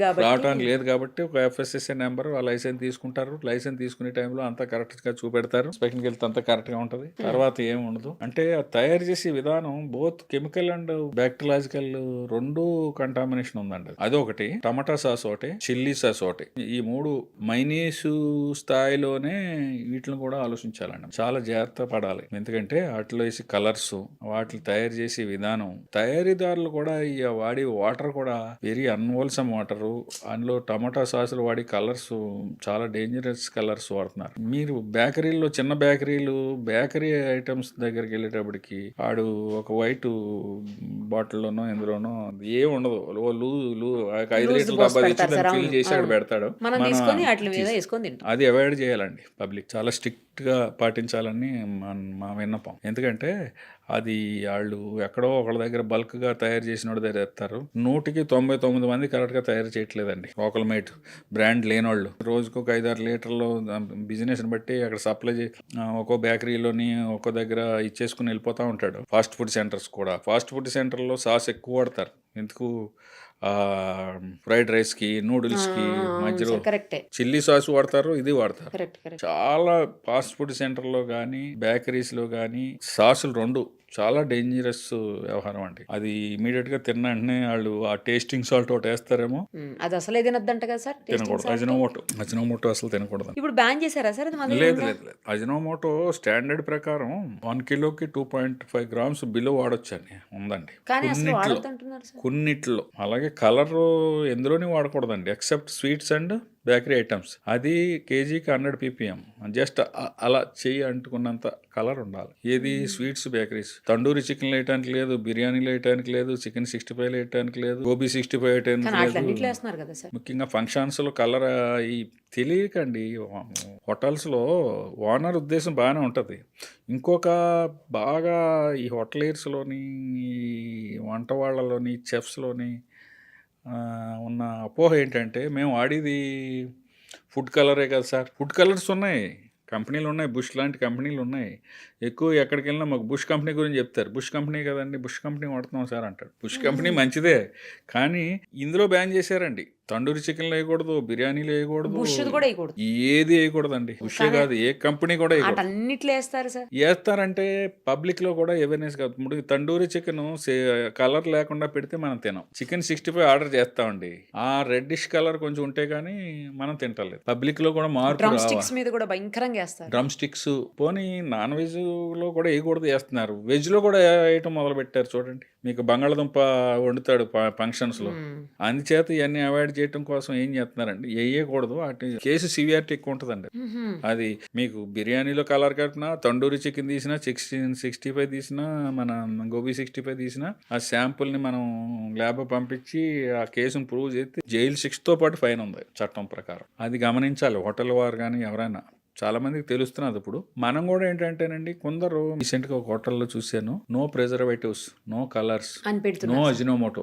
కాబట్టి ఒక FSSAI నెంబర్ ఆ లైసెన్స్ తీసుకుంటారు. లైసెన్స్ తీసుకునే టైంలో అంతా కరెక్ట్ గా చూపెడతారు, ఇన్స్పెక్షన్కి వెళ్తే అంతా కరెక్ట్ గా ఉంటది. తర్వాత ఏమి ఉండదు. అంటే తయారు చేసే విధానం both chemical and bacteriological 2 contamination ఉందండి. అదొకటి, టమాటా సాస్ ఒకటి, చిల్లీ సాస్ ఒకటి. ఈ 3 మైనీసు స్థాయిలోనే వీటిని కూడా ఆలోచించాలండి. చాలా జాగ్రత్త పడాలి. ఎందుకంటే వాటిలో వేసి కలర్స్, వాటిని తయారు చేసే విధానం, తయారీదారులు కూడా ఈ వాడి వాటర్ కూడా వెరీ అన్హోల్సమ్ వాటర్. అందులో టమాటా సాసులు వాడి కలర్స్ చాలా డేంజరస్ కలర్స్ వాడుతున్నారు. మీరు బేకరీలో, చిన్న బేకరీ ఐటమ్స్ దగ్గరికి వెళ్ళేటప్పటికి ఆడు ఒక వైట్ బాటిల్లోనో ఎందులోనో ఏం ఉండదు, ఒక 5 లీటర్ల డబ్బా తెచ్చి దాన్ని ఫిల్ చేసి అక్కడ పెడతాడు. మనం తీసుకొని వాటి మీద వేసుకొని తింటాం. అది అవాయిడ్ చేయాలండి. పబ్లిక్ చాలా స్ట్రిక్ట్ గా పాటించాలని మా విన్నపం. ఎందుకంటే అది వాళ్ళు ఎక్కడో ఒకళ్ళ దగ్గర బల్క్ గా తయారు చేసిన వాడి దగ్గర ఎత్తారు. 100కి 99 మంది కరెక్ట్ గా తయారు చేయట్లేదండి. లోకల్ మేడ్ బ్రాండ్ లేనోళ్ళు రోజుకు ఒక 5-6 లీటర్లు బిజినెస్ బట్టి అక్కడ సప్లై ఒక్కో బేకరీలోని ఒక్కో దగ్గర ఇచ్చేసుకుని వెళ్ళిపోతా ఉంటాడు. ఫాస్ట్ ఫుడ్ సెంటర్స్ కూడా, ఫాస్ట్ ఫుడ్ సెంటర్లో సాస్ ఎక్కువ వాడతారు. ఎందుకు? ఫ్రైడ్ రైస్ కి, నూడిల్స్ కి మధ్యలో చిల్లీ సాస్ వాడతారు, ఇది వాడతారు. చాలా ఫాస్ట్ ఫుడ్ సెంటర్ లో కానీ బేకరీస్ లో కానీ సాసులు 2 చాలా డేంజరస్ వ్యవహారం అండి. అది ఇమీడియట్ గా తిన్న వెంటనే వాళ్ళు ఆ టేస్టింగ్ సాల్ట్ ఒకటి వేస్తారేమో, అది అసలే తినద్దంట కదా సార్. తినకూడదు. అజినోమోటో అసలు తినకూడదు. ఇప్పుడు బ్యాన్ చేశారా సార్? లేదు. అజినోమోటో స్టాండర్డ్ ప్రకారం 1 కిలోకి 2.5 గ్రామ్స్ బిలో వాడొచ్చని ఉందండి కొన్నిట్లో. అలాగే కలర్ ఎందులోని వాడకూడదండి except sweets and bakery items. అది కేజీకి 100 ppm. జస్ట్ అలా చెయ్యి అంటుకున్నంత కలర్ ఉండాలి. ఏది? Sweets, bakeries. తండూరి చికెన్ వేయటానికి లేదు, బిర్యానీలు వేయటానికి లేదు, చికెన్ 65 వేయటానికి లేదు, గోబీ 65 వేయటానికి లేదు. ముఖ్యంగా ఫంక్షన్స్ లో కలర్ ఈ తెలియకండి. హోటల్స్ లో ఓనర్ ఉద్దేశం బాగానే ఉంటది. ఇంకొక బాగా ఈ హోటలియర్స్లోని, ఈ వంట వాళ్ళలోని, చెఫ్స్లోని ఉన్న అపోహ ఏంటంటే, మేము వాడేది ఫుడ్ కలరే కదా సార్. ఫుడ్ కలర్స్ ఉన్నాయి, కంపెనీలు ఉన్నాయి, బుష్ లాంటి కంపెనీలు ఉన్నాయి. ఎక్కువ ఎక్కడికి వెళ్ళినా మాకు బుష్ కంపెనీ గురించి చెప్తారు. బుష్ కంపెనీ కదండి, బుష్ కంపెనీ వాడుతున్నాం సార్ అంటాడు. బుష్ కంపెనీ మంచిదే, కానీ ఇందులో బ్యాన్ చేశారండి. తండూరి చికెన్లు వేయకూడదు, బిర్యానీలు వేయకూడదు, ఏది వేయకూడదండి. బుషే కాదు, ఏ కంపెనీ కూడా వేస్తారంటే పబ్లిక్ లో కూడా అవేర్నెస్ కాదు. ఇప్పుడు తండూరి చికెన్ కలర్ లేకుండా పెడితే మనం తినాం. చికెన్ 65 ఆర్డర్ చేస్తామండి, ఆ రెడ్డిష్ కలర్ కొంచెం ఉంటే గానీ మనం తింటలేదు. పబ్లిక్ లో కూడా మార్పు రావాలి. డ్రమ్ స్టిక్స్ పోనీ నాన్ వెజ్ లో కూడా వేయకూడదు, వేస్తున్నారు. వెజ్ లో కూడా వేయటం మొదలు పెట్టారు. చూడండి, మీకు బంగాళదుంప వండుతాడు ఫంక్షన్స్ లో, అందుచేత ఇవన్నీ అవాయిడ్ చేయడం కోసం ఏం చేస్తున్నారండి, వేయకూడదు. వాటి కేసు సివియారిటీ ఎక్కువ ఉంటుందండి. అది మీకు బిర్యానీలో కలర్ కట్టినా, తండూరి చికెన్ తీసినా, 65 తీసినా, మన గోబీ 65 తీసినా, ఆ శాంపుల్ ని మనం ల్యాబ్ పంపించి ఆ కేసును ప్రూవ్ చేస్తే జైలు 6తో పాటు ఫైన్ ఉంది చట్టం ప్రకారం. అది గమనించాలి హోటల్ వారు కానీ ఎవరైనా. చాలా మందికి తెలుస్తున్నది. ఇప్పుడు మనం కూడా ఏంటంటేనండి, కొందరు రీసెంట్ గా ఒక హోటల్లో చూశాను, no preservatives, no colours, no Ajinomoto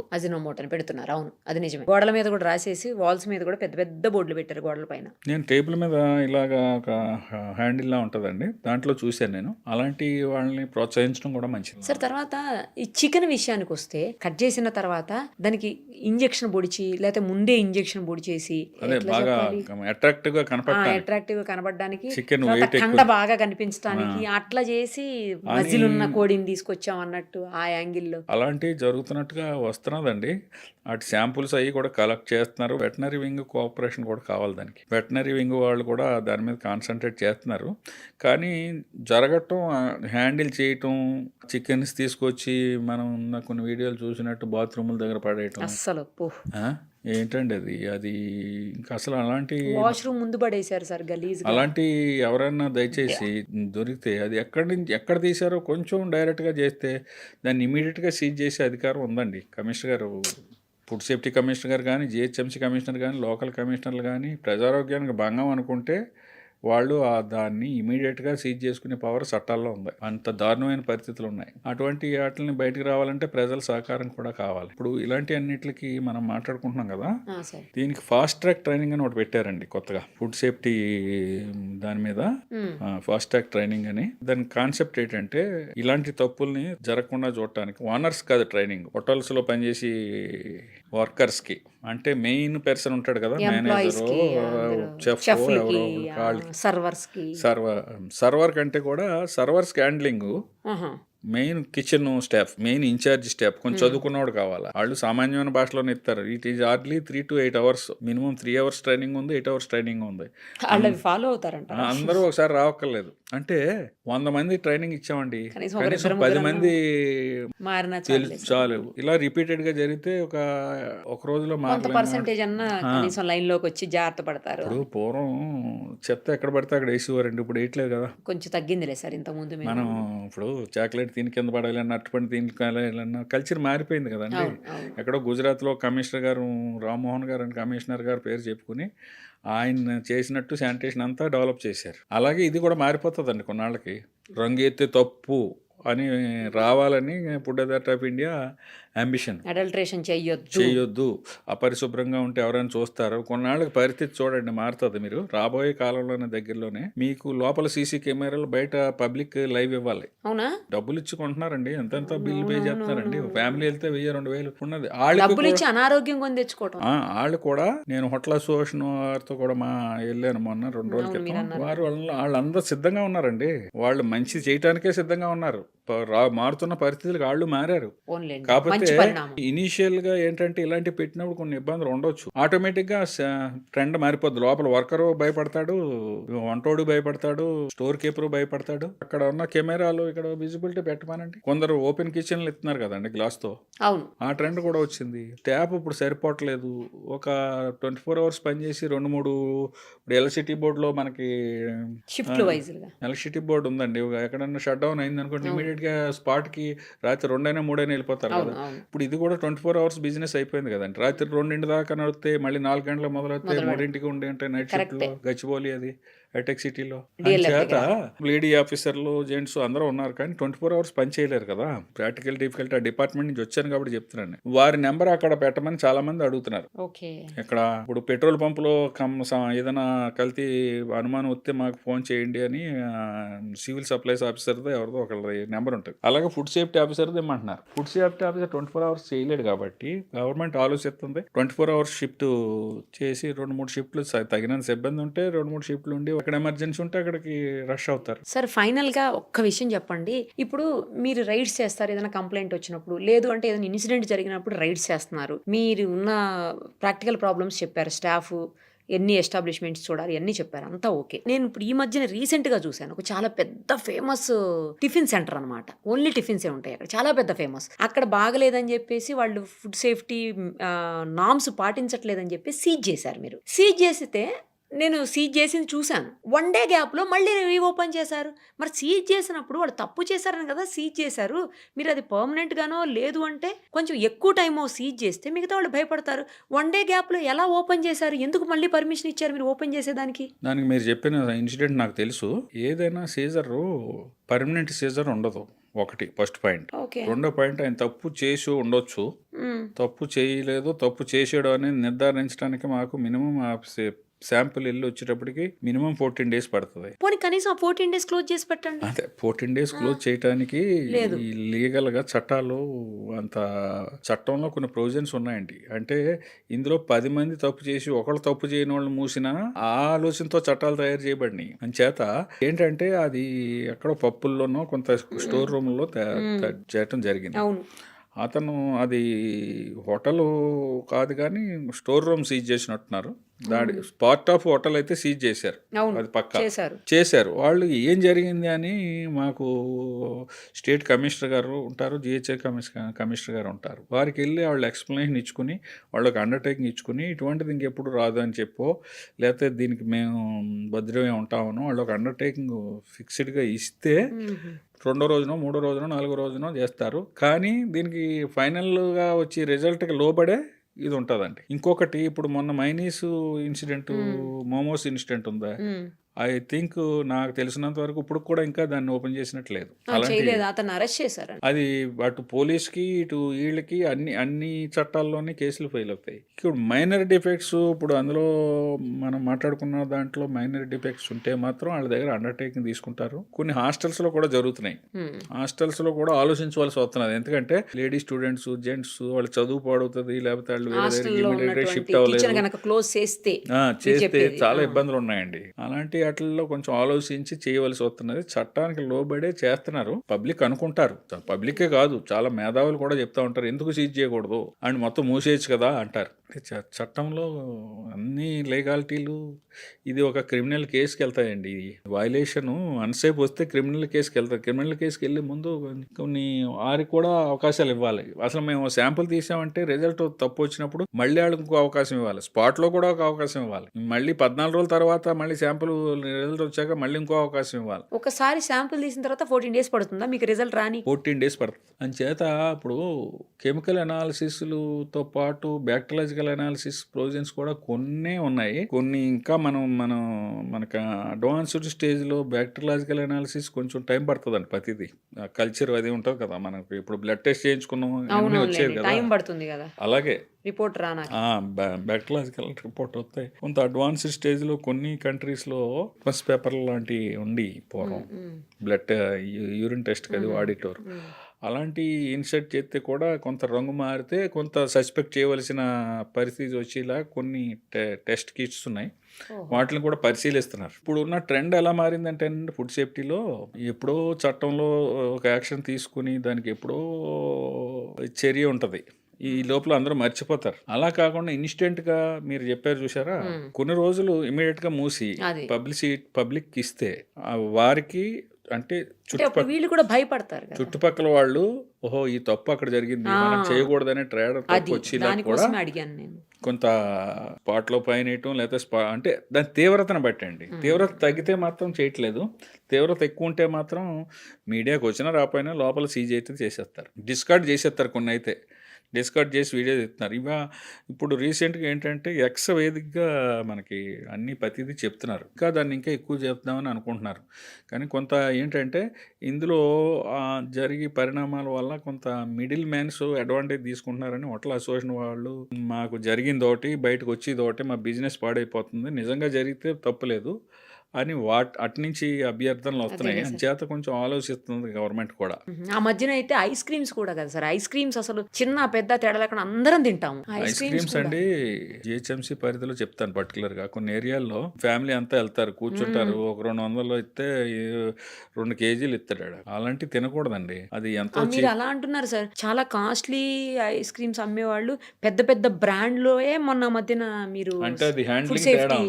అని పెడుతున్నారు. అవును, అది నిజమే. గోడల మీద కూడా రాసేసి, వాల్స్ మీద కూడా పెద్ద పెద్ద బోర్డులు పెట్టారు గోడల పైన. నేను టేబుల్ మీద ఇలాగా ఒక హ్యాండిల్ లా ఉంటదండి, దాంట్లో చూశాను నేను. అలాంటి వాళ్ళని ప్రోత్సహించడం కూడా మంచిది సార్. తర్వాత ఈ చికెన్ విషయానికి వస్తే, కట్ చేసిన తర్వాత దానికి ఇంజెక్షన్ పొడిచి, లేకపోతే ముందే ఇంజెక్షన్ పొడిచేసి, అదే బాగా అట్రాక్టివ్ గా కనపడడానికి, కండ బాగా కనిపించడానికి అట్లా చేసి మజిలున్న కోడిని తీసుకొచ్చాం అన్నట్టు ఆ యాంగిల్లో అలాంటివి జరుగుతున్నట్టుగా వస్తున్నదండి. అటు శాంపుల్స్ అవి కూడా కలెక్ట్ చేస్తున్నారు. వెటనరీ వింగ్ కోఆపరేషన్ కూడా కావాలి దానికి. వెటనరీ వింగ్ వాళ్ళు కూడా దాని మీద కాన్సన్ట్రేట్ చేస్తున్నారు. కానీ జరగటం, హ్యాండిల్ చేయటం, చికెన్స్ తీసుకొచ్చి మనం కొన్ని వీడియోలు చూసినట్టు బాత్రూముల దగ్గర పడేయటం, అస్సలు ఏంటండి అది ఇంకా అసలు అలాంటి వాష్రూమ్ ముందు పడేశారు సార్ గలీజ్. అలాంటి ఎవరైనా దయచేసి దొరికితే అది ఎక్కడ తీశారో కొంచెం డైరెక్ట్గా చేస్తే దాన్ని ఇమీడియట్గా సీజ్ చేసే అధికారం ఉందండి. కమిషనర్ గారు, ఫుడ్ సేఫ్టీ కమిషనర్ గారు కానీ, జిహెచ్ఎంసీ కమిషనర్ కానీ, లోకల్ కమిషనర్లు కానీ ప్రజారోగ్యానికి భంగం అనుకుంటే వాళ్ళు దాన్ని ఇమీడియట్గా సీజ్ చేసుకునే పవర్ చట్టాల్లో ఉంది. అంత దారుణమైన పరిస్థితులు ఉన్నాయి. అటువంటి వాటిని బయటకు రావాలంటే ప్రజల సహకారం కూడా కావాలి. ఇప్పుడు ఇలాంటి అన్నిటికి మనం మాట్లాడుకుంటున్నాం కదా, దీనికి ఫాస్ట్ ట్రాక్ ట్రైనింగ్ అని ఒకటి పెట్టారండి కొత్తగా, ఫుడ్ సేఫ్టీ దాని మీద ఫాస్ట్ ట్రాక్ ట్రైనింగ్ అని. దాని కాన్సెప్ట్ ఏంటంటే, ఇలాంటి తప్పుల్ని జరగకుండా చూడటానికి ఓనర్స్ కాదు ట్రైనింగ్, హోటల్స్ లో పనిచేసి వర్కర్స్ కి, అంటే మెయిన్ పర్సన్ ఉంటాడు కదా, మేనేజర్, చెఫ్, సర్వర్ కంటే కూడా servers handling main kitchen staff, main in charge staff కొంచెం చదువుకున్నవాడు కావాలా. వాళ్ళు సామాన్యమైన భాషలోనే ఇస్తారు. It is hardly 3 to 8 hours, minimum 3 hours training ఉంది, 8 hours ట్రైనింగ్ ఉంది. వాళ్ళు ఫాలో అవుతారంట. అందరూ ఒకసారి రావక్కర్లేదు. అంటే 100 మంది ట్రైనింగ్ ఇచ్చామండి, కనీసం కనీసం 10 మంది మారిన చాలు. ఇలా రిపీటెడ్ గా జరిగితే ఒక రోజులో కొంత పర్సెంటేజ్ అన్న కనీసం లైన్ లోకి వచ్చి జాగ్రత్త పడతారు. ఇప్పుడు పూర్వం చెత్త ఎక్కడ పడితే అక్కడ వేసేవారండి, ఇప్పుడు వేయట్లేదు కదా. కొంచెం తగ్గిందిలే సార్ ఇంత ముందు. మనం ఇప్పుడు చాక్లెట్ దీని కింద పడాలన్నా, అట్టుపండి దీని కాలేయాలన్నా కల్చర్ మారిపోయింది కదండి. ఎక్కడో గుజరాత్లో కమిషనర్ గారు, రామ్మోహన్ గారు అని కమిషనర్ గారు పేరు చెప్పుకుని ఆయన చేసినట్టు శానిటేషన్ అంతా డెవలప్ చేశారు. అలాగే ఇది కూడా మారిపోతుందండి కొన్నాళ్ళకి. రంగు ఎత్తే తప్పు అని రావాలని food authority of India ambition. Adulteration చేయొద్దు, అపరిశుభ్రంగా ఉంటే ఎవరైనా చూస్తారు. కొన్నాళ్ళకి పరిస్థితి చూడండి మారుతుంది. మీరు రాబోయే కాలంలోనే దగ్గరలోనే మీకు లోపల సీసీ కెమెరాలు, బయట పబ్లిక్ లైవ్ ఇవ్వాలి. అవునా? డబ్బులు ఇచ్చుకుంటున్నారండి, ఎంతెంత బిల్ పే చేస్తున్నారండి. ఫ్యామిలీ వెళ్తే 1000-2000 ఉన్నది. అనారోగ్యం కొని తెచ్చుకోవడం. వాళ్ళు కూడా, నేను హోటల్ అసోసియేషన్ వారితో కూడా వెళ్ళాను మొన్న 2 రోజుల క్రితం. వాళ్ళందరూ సిద్ధంగా ఉన్నారండి. వాళ్ళు మంచి చేయటానికే సిద్ధంగా ఉన్నారు. మారుతున్న పరిస్థితులకు వాళ్ళు మారారు. కాకపోతే ఇనీషియల్ గా ఏంటంటే ఇలాంటి పెట్టినప్పుడు కొన్ని ఇబ్బందులు ఉండొచ్చు. ఆటోమేటిక్ గా ట్రెండ్ మారిపోద్ది. లోపల వర్కరు భయపడతాడు, వంటోడు భయపడతాడు, స్టోర్ కీపర్ భయపడతాడు. అక్కడ ఉన్న కెమెరాలు ఇక్కడ విజిబిలిటీ పెట్టమానండి. కొందరు ఓపెన్ కిచెన్లు ఇస్తున్నారు కదండి గ్లాస్ తో. అవును, ఆ ట్రెండ్ కూడా వచ్చింది. ట్యాప్ ఇప్పుడు సరిపోవట్లేదు. ఒక 24 hours పనిచేసి 2-3 ఎలక్ట్రిసిటీ బోర్డు లో మనకి ఎలక్ట్రిసిటీ బోర్డు ఉందండి. ఎక్కడన్నా షట్ డౌన్ అయింది అనుకోండి, ఇమీడియట్ గా స్పాట్ కి రాత్రి 2-3 వెళ్ళిపోతారు కదా. ఇప్పుడు ఇది కూడా 24 hours బిజినెస్ అయిపోయింది కదండి. రాత్రి 2 దాకా నడితే మళ్ళీ 4 గంటలకు మొదలైతే 3 ఉండి అంటే నైట్ షిఫ్ట్ లో గచ్చిబౌలి అది హైటెక్ సిటీలో. చేత లేడీ ఆఫీసర్లు, జెంట్స్ అందరూ ఉన్నారు కానీ 24 hours పని చేయలేరు కదా. ప్రాక్టికల్ డిఫికల్టీ ఆ డిపార్ట్మెంట్ నుంచి వచ్చాను కాబట్టి చెప్తున్నాను. వారి నెంబర్ అక్కడ పెట్టమని చాలా మంది అడుగుతున్నారు. ఇక్కడ ఇప్పుడు పెట్రోల్ పంపులో ఏదైనా కల్తీ అనుమానం వస్తే మాకు ఫోన్ చేయండి అని సివిల్ సప్లైస్ ఆఫీసర్తో ఎవరిదో ఒకళ్ళ నెంబర్ ఉంటుంది. అలాగే ఫుడ్ సేఫ్టీ ఆఫీసర్తో ఏమంటున్నారు. ఫుడ్ సేఫ్టీ ఆఫీసర్ 24 hours చేయలేడు కాబట్టి గవర్నమెంట్ ఆలోచిస్తుంది 24 hours షిఫ్ట్ చేసి 2-3 షిఫ్ట్లు తగినంత సిబ్బంది ఉంటే 2-3 షిఫ్ట్లు ఉండి అక్కడ ఎమర్జెన్సీ ఉంటే అక్కడికి రష్ అవుతారు. సార్ ఫైనల్ గా ఒక్క విషయం చెప్పండి. ఇప్పుడు మీరు రైడ్స్ చేస్తారు ఏదైనా కంప్లైంట్ వచ్చినప్పుడు, లేదు అంటే ఏదైనా ఇన్సిడెంట్ జరిగినప్పుడు రైడ్స్ చేస్తున్నారు. మీరు ఉన్న ప్రాక్టికల్ ప్రాబ్లమ్స్ చెప్పారు, స్టాఫ్ ఎన్ని ఎస్టాబ్లిష్మెంట్స్ చూడాలి అన్నీ చెప్పారు, అంతా ఓకే. నేను ఇప్పుడు ఈ మధ్యన రీసెంట్గా చూశాను ఒక చాలా పెద్ద ఫేమస్ టిఫిన్ సెంటర్ అనమాట. ఓన్లీ టిఫిన్సే ఉంటాయి అక్కడ, చాలా పెద్ద ఫేమస్. అక్కడ బాగలేదని చెప్పేసి వాళ్ళు ఫుడ్ సేఫ్టీ నామ్స్ పాటించట్లేదని చెప్పి సీజ్ చేశారు. మీరు సీజ్ చేస్తే నేను సీజ్ చేసింది చూశాను. 1 day గ్యాప్లో మళ్ళీ రీఓపెన్ చేశారు. మరి సీజ్ చేసినప్పుడు వాళ్ళు తప్పు చేశారని కదా సీజ్ చేశారు. మీరు అది పర్మనెంట్గానో లేదు అంటే కొంచెం ఎక్కువ టైమో సీజ్ చేస్తే మిగతా వాళ్ళు భయపడతారు. 1 day గ్యాప్లో ఎలా ఓపెన్ చేశారు? ఎందుకు మళ్ళీ పర్మిషన్ ఇచ్చారు మీరు ఓపెన్ చేసేదానికి? దానికి మీరు చెప్పిన ఇన్సిడెంట్ నాకు తెలుసు. ఏదైనా సీజర్ పర్మనెంట్ సీజర్ ఉండదు. ఒకటి ఫస్ట్ పాయింట్. రెండో పాయింట్, ఆయన తప్పు చేసి ఉండొచ్చు, తప్పు చేయలేదు, తప్పు చేసాడు అనేది నిర్ధారించడానికి మాకు మినిమం శాంపుల్ వెళ్ళి వచ్చేటప్పటికి మినిమం 14 days పడుతుంది. కనీసం 14 days క్లోజ్ చేసి పెట్టండి. అదే 14 days క్లోజ్ చేయడానికి లీగల్ గా చట్టాలు అంత చట్టంలో కొన్ని ప్రొవిజన్స్ ఉన్నాయండి. అంటే ఇందులో 10 మంది తప్పు చేసి ఒకళ్ళు తప్పు చేయని వాళ్ళు మూసినా ఆ ఆలోచనతో చట్టాలు తయారు చేయబడినాయి. అంచేత ఏంటంటే అది ఎక్కడో పప్పుల్లోనో కొంత స్టోర్ రూమ్ లో చేయటం జరిగింది. అతను అది హోటల్ కాదు కానీ స్టోర్ రూమ్ సీజ్ చేసినట్టున్నారు. దాడి పార్ట్ ఆఫ్ హోటల్ అయితే సీజ్ చేశారు, అది పక్కా చేశారు. వాళ్ళు ఏం జరిగింది అని మాకు స్టేట్ కమిషనర్ గారు ఉంటారు, జిహెచ్ఐ కమిషనర్ గారు ఉంటారు. వారికి వెళ్ళి వాళ్ళు ఎక్స్ప్లెనేషన్ ఇచ్చుకుని వాళ్ళకి అండర్టేకింగ్ ఇచ్చుకుని ఇటువంటిది ఇంకెప్పుడు రాదు అని చెప్పో, లేకపోతే దీనికి మేము భద్రమే ఉంటామనో వాళ్ళు ఒక అండర్టేకింగ్ ఫిక్స్డ్గా ఇస్తే 2వ రోజునో 3వ రోజునో 4వ రోజునో చేస్తారు. కానీ దీనికి ఫైనల్గా వచ్చి రిజల్ట్కి లోబడే ఇది ఉంటుందండి. ఇంకొకటి, ఇప్పుడు మొన్న మైనీస్ ఇన్సిడెంట్, మోమోస్ ఇన్సిడెంట్ ఉందా, ఐ థింక్ నాకు తెలిసినంత వరకు ఇప్పుడు కూడా ఇంకా దాన్ని ఓపెన్ చేసినట్లేదు. అది అటు పోలీస్కి ఇటు వీళ్ళకి అన్ని చట్టాల్లోనే కేసులు ఫైల్ అవుతాయి. ఇప్పుడు మైనర్ డిఫెక్ట్స్, ఇప్పుడు అందులో మనం మాట్లాడుకున్న దాంట్లో మైనర్ డిఫెక్ట్స్ ఉంటే మాత్రం వాళ్ళ దగ్గర అండర్టేకింగ్ తీసుకుంటారు. కొన్ని హాస్టల్స్ లో కూడా జరుగుతున్నాయి. హాస్టల్స్ లో కూడా ఆలోచించవలసి వస్తున్నది. ఎందుకంటే లేడీ స్టూడెంట్స్, జెంట్స్ వాళ్ళు చదువు పాడవుతుంది, లేకపోతే వాళ్ళు వేరే షిఫ్ట్ అవ్వలేదు, చేస్తే చాలా ఇబ్బందులు ఉన్నాయండి. అలాంటి వాటిల్లో కొంచెం ఆలోచించి చేయవలసి వస్తున్నది. చట్టానికి లోబడే చేస్తున్నారు. పబ్లిక్ అనుకుంటారు, పబ్లికే కాదు చాలా మేధావులు కూడా చెప్తా ఉంటారు ఎందుకు సీజ్ చేయకూడదు అండ్ మొత్తం మూసేయచ్చు కదా అంటారు. చట్టంలో అన్ని లీగాలిటీలు ఇది ఒక క్రిమినల్ కేసుకి వెళ్తాయండి. వైలేషన్ అన్సేపు వస్తే క్రిమినల్ కేసుకి వెళ్తారు. క్రిమినల్ కేసుకి వెళ్ళే ముందు కొన్ని వారికి కూడా అవకాశాలు ఇవ్వాలి. అసలు మేము శాంపుల్ తీసామంటే రిజల్ట్ తప్పు వచ్చినప్పుడు మళ్ళీ వాళ్ళకి ఇంకో అవకాశం ఇవ్వాలి. స్పాట్లో కూడా ఒక అవకాశం ఇవ్వాలి. మళ్ళీ 14 రోజుల తర్వాత మళ్ళీ శాంపుల్ రిజల్ట్ వచ్చాక మళ్ళీ ఇంకో అవకాశం ఇవ్వాలి. ఒకసారి శాంపుల్ తీసిన తర్వాత 14 days పడుతుందా మీకు రిజల్ట్ రాని? 14 days పడుతుంది. అంచేత ఇప్పుడు కెమికల్ అనాలిసిస్లతో పాటు బ్యాక్టీరియాలజికల్ అనాలిసిస్ ప్రొవిజన్స్ కూడా కొన్ని ఉన్నాయి. కొన్ని ఇంకా మనకు అడ్వాన్స్డ్ స్టేజ్లో బ్యాక్టీరియాలజికల్ అనాలిసిస్ కొంచెం టైం పడుతుందండి. ప్రతిదీ కల్చర్ అది ఉంటుంది కదా, మనకి ఇప్పుడు బ్లడ్ టెస్ట్ చేయించుకున్నాం అన్నీ వచ్చేది కదా, టైం పడుతుంది కదా. అలాగే రిపోర్ట్ రానా బ్యాక్టీరియాలజికల్ రిపోర్ట్ వస్తాయి. కొంత అడ్వాన్స్డ్ స్టేజ్లో కొన్ని కంట్రీస్లో ఫస్ట్ పేపర్ లాంటివి ఉండి పూర్వం బ్లడ్ యూరిన్ టెస్ట్ అది వాడిటోరు అలాంటి ఇన్సర్ట్ చేస్తే కూడా కొంత రంగు మారితే కొంత సస్పెక్ట్ చేయవలసిన పరిస్థితి వచ్చేలా కొన్ని టెస్ట్ కిట్స్ ఉన్నాయి. వాటిని కూడా పరిశీలిస్తున్నారు. ఇప్పుడు ఉన్న ట్రెండ్ ఎలా మారిందంటే ఫుడ్ సేఫ్టీలో ఎప్పుడో చట్టంలో ఒక యాక్షన్ తీసుకుని దానికి ఎప్పుడో చర్య ఉంటుంది, ఈ లోపల అందరూ మర్చిపోతారు. అలా కాకుండా ఇన్స్టెంట్గా మీరు చెప్పారు చూసారా, కొన్ని రోజులు ఇమీడియట్గా మూసి పబ్లిక్ ఇస్తే వారికి అంటే వీళ్ళు కూడా భయపడతారు. చుట్టుపక్కల వాళ్ళు ఓహో ఈ తప్పు అక్కడ జరిగింది మనం చేయకూడదనే ట్రేడర్ తప్పు వచ్చేలా కూడా కొంత స్పాట్లో పైనయటం లేకపోతే అంటే దాని తీవ్రతను బట్టండి. తీవ్రత తగ్గితే మాత్రం చేయట్లేదు, తీవ్రత ఎక్కువ ఉంటే మాత్రం మీడియాకి వచ్చినా రాపోయినా లోపల సీజ్ అయితే చేసేస్తారు, డిస్కార్డ్ చేసేస్తారు. కొన్ని అయితే డిస్కార్డ్ చేసి వీడియో తీస్తున్నారు. ఇప్పుడు రీసెంట్గా ఏంటంటే ఎక్స్ వేదికగా మనకి అన్ని ప్రతిదీ చెప్తున్నారు, ఇంకా దాన్ని ఇంకా ఎక్కువ చెప్తామని అనుకుంటున్నారు. కానీ కొంత ఏంటంటే ఇందులో జరిగే పరిణామాల వల్ల కొంత మిడిల్ మ్యాన్స్ అడ్వాంటేజ్ తీసుకుంటున్నారని హోటల్ అసోసియేషన్ వాళ్ళు మాకు జరిగింది ఒకటి బయటకు వచ్చేది ఒకటి, మా బిజినెస్ పాడైపోతుంది, నిజంగా జరిగితే తప్పులేదు అని అట్నుంచి అభ్యర్థనలు వస్తున్నాయి. చేత కొంచెం ఆలోచిస్తుంది గవర్నమెంట్ కూడా. ఆ మధ్యన అయితే ఐస్ క్రీమ్స్ కూడా కదా సార్, ఐస్ క్రీమ్స్ అసలు చిన్న పెద్ద తేడా లేకుండా అందరం తింటాము. ఐస్ క్రీమ్స్ అండి జిహెచ్ఎంసీ పరిధిలో చెప్తాను పర్టికులర్ గా కొన్ని ఏరియాల్లో ఫ్యామిలీ అంతా వెళ్తారు, కూర్చుంటారు, ఒక 200 ఇస్తే 2 kgs ఇస్తాడు. అలాంటివి తినకూడదండి. అది ఎంతో మీరు అలా అంటున్నారు సార్, చాలా కాస్ట్లీ ఐస్ క్రీమ్స్ అమ్మేవాళ్ళు పెద్ద పెద్ద బ్రాండ్లోయే మొన్న మధ్యన మీరు అంటే అది హ్యాండ్లింగ్ తేడా.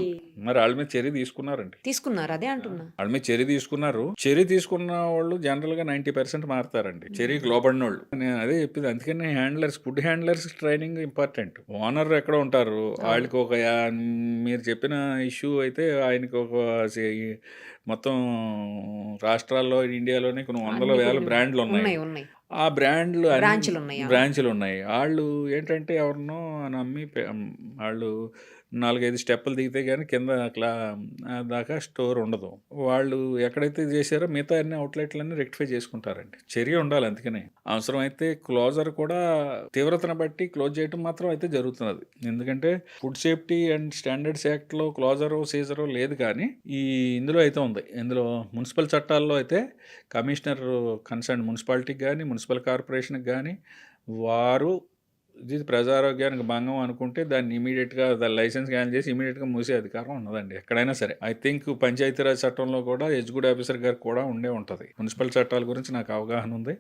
మరి వాళ్ళ మీద చర్య తీసుకున్నారండి, తీసుకున్నారు. అదే అంటున్నా, వాళ్ళ మీద చర్య తీసుకున్నారు. చర్య తీసుకున్న వాళ్ళు జనరల్ గా 90% మారుతారండి, చర్యకి లోపడిన వాళ్ళు. నేను అదే చెప్పింది, అందుకని food handlers training important. Owner ఎక్కడ ఉంటారు, వాళ్ళకి ఒక మీరు చెప్పిన ఇష్యూ అయితే ఆయనకి ఒక మొత్తం రాష్ట్రాల్లో ఇండియాలోనే కొన్ని 100,000 బ్రాండ్లు ఉన్నాయి. ఆ బ్రాంచ్లు ఉన్నాయి. వాళ్ళు ఏంటంటే ఎవరినో నమ్మి వాళ్ళు 4-5 స్టెప్పులు దిగితే కానీ కింద దాకా స్టోర్ ఉండదు. వాళ్ళు ఎక్కడైతే చేశారో మిగతా అన్ని అవుట్లెట్లన్నీ రెక్టిఫై చేసుకుంటారండి. చర్య ఉండాలి. అందుకనే అవసరమైతే క్లోజర్ కూడా తీవ్రతను బట్టి క్లోజ్ చేయడం మాత్రం అయితే జరుగుతున్నది. ఎందుకంటే ఫుడ్ సేఫ్టీ అండ్ స్టాండర్డ్స్ యాక్ట్లో క్లోజరు సీజరు లేదు, కానీ ఇందులో అయితే ఉంది. ఇందులో మున్సిపల్ చట్టాల్లో అయితే కమిషనర్ కన్సర్న్ మున్సిపాలిటీకి కానీ మున్సిపల్ కార్పొరేషన్కి కానీ వారు ఇది ప్రజారోగ్యానికి భంగం అనుకుంటే దాన్ని ఇమీడియట్గా దాని లైసెన్స్ క్యాన్సిల్ చేసి ఇమీడియట్గా మూసే అధికారం ఉన్నదండి ఎక్కడైనా సరే. ఐ థింక్ పంచాయతీరాజ్ చట్టంలో కూడా ఎగ్జిక్యూటివ్ ఆఫీసర్ గారు కూడా ఉండే ఉంటుంది. మున్సిపల్ చట్టాల గురించి నాకు అవగాహన ఉంది.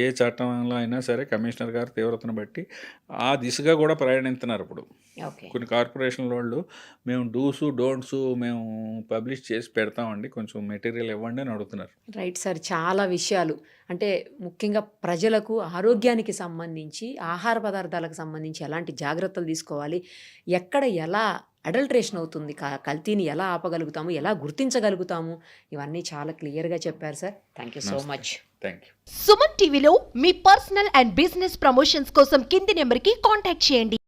ఏ చట్టంలో అయినా సరే కమిషనర్ గారు తీవ్రతను బట్టి ఆ దిశగా కూడా ప్రయాణిస్తున్నారు. ఇప్పుడు కొన్ని కార్పొరేషన్ల వాళ్ళు మేము డూస్ డోంట్స్ మేము పబ్లిష్ చేసి పెడతామండి, కొంచెం మెటీరియల్ ఇవ్వండి అని అడుగుతున్నారు. రైట్ సార్, చాలా విషయాలు అంటే ముఖ్యంగా ప్రజలకు ఆరోగ్యానికి సంబంధించి ఆహార పదార్థాలకు సంబంధించి ఎలాంటి జాగ్రత్తలు తీసుకోవాలి, ఎక్కడ ఎలా అడల్ట్రేషన్ అవుతుంది, కల్తీని ఎలా ఆపగలుగుతాము, ఎలా గుర్తించగలుగుతాము, ఇవన్నీ చాలా క్లియర్గా చెప్పారు sir. Thank you so much. Thank you. Suman టీవీలో మీ పర్సనల్ అండ్ బిజినెస్ ప్రమోషన్స్ కోసం కింది నెంబర్కి కాంటాక్ట్ చేయండి.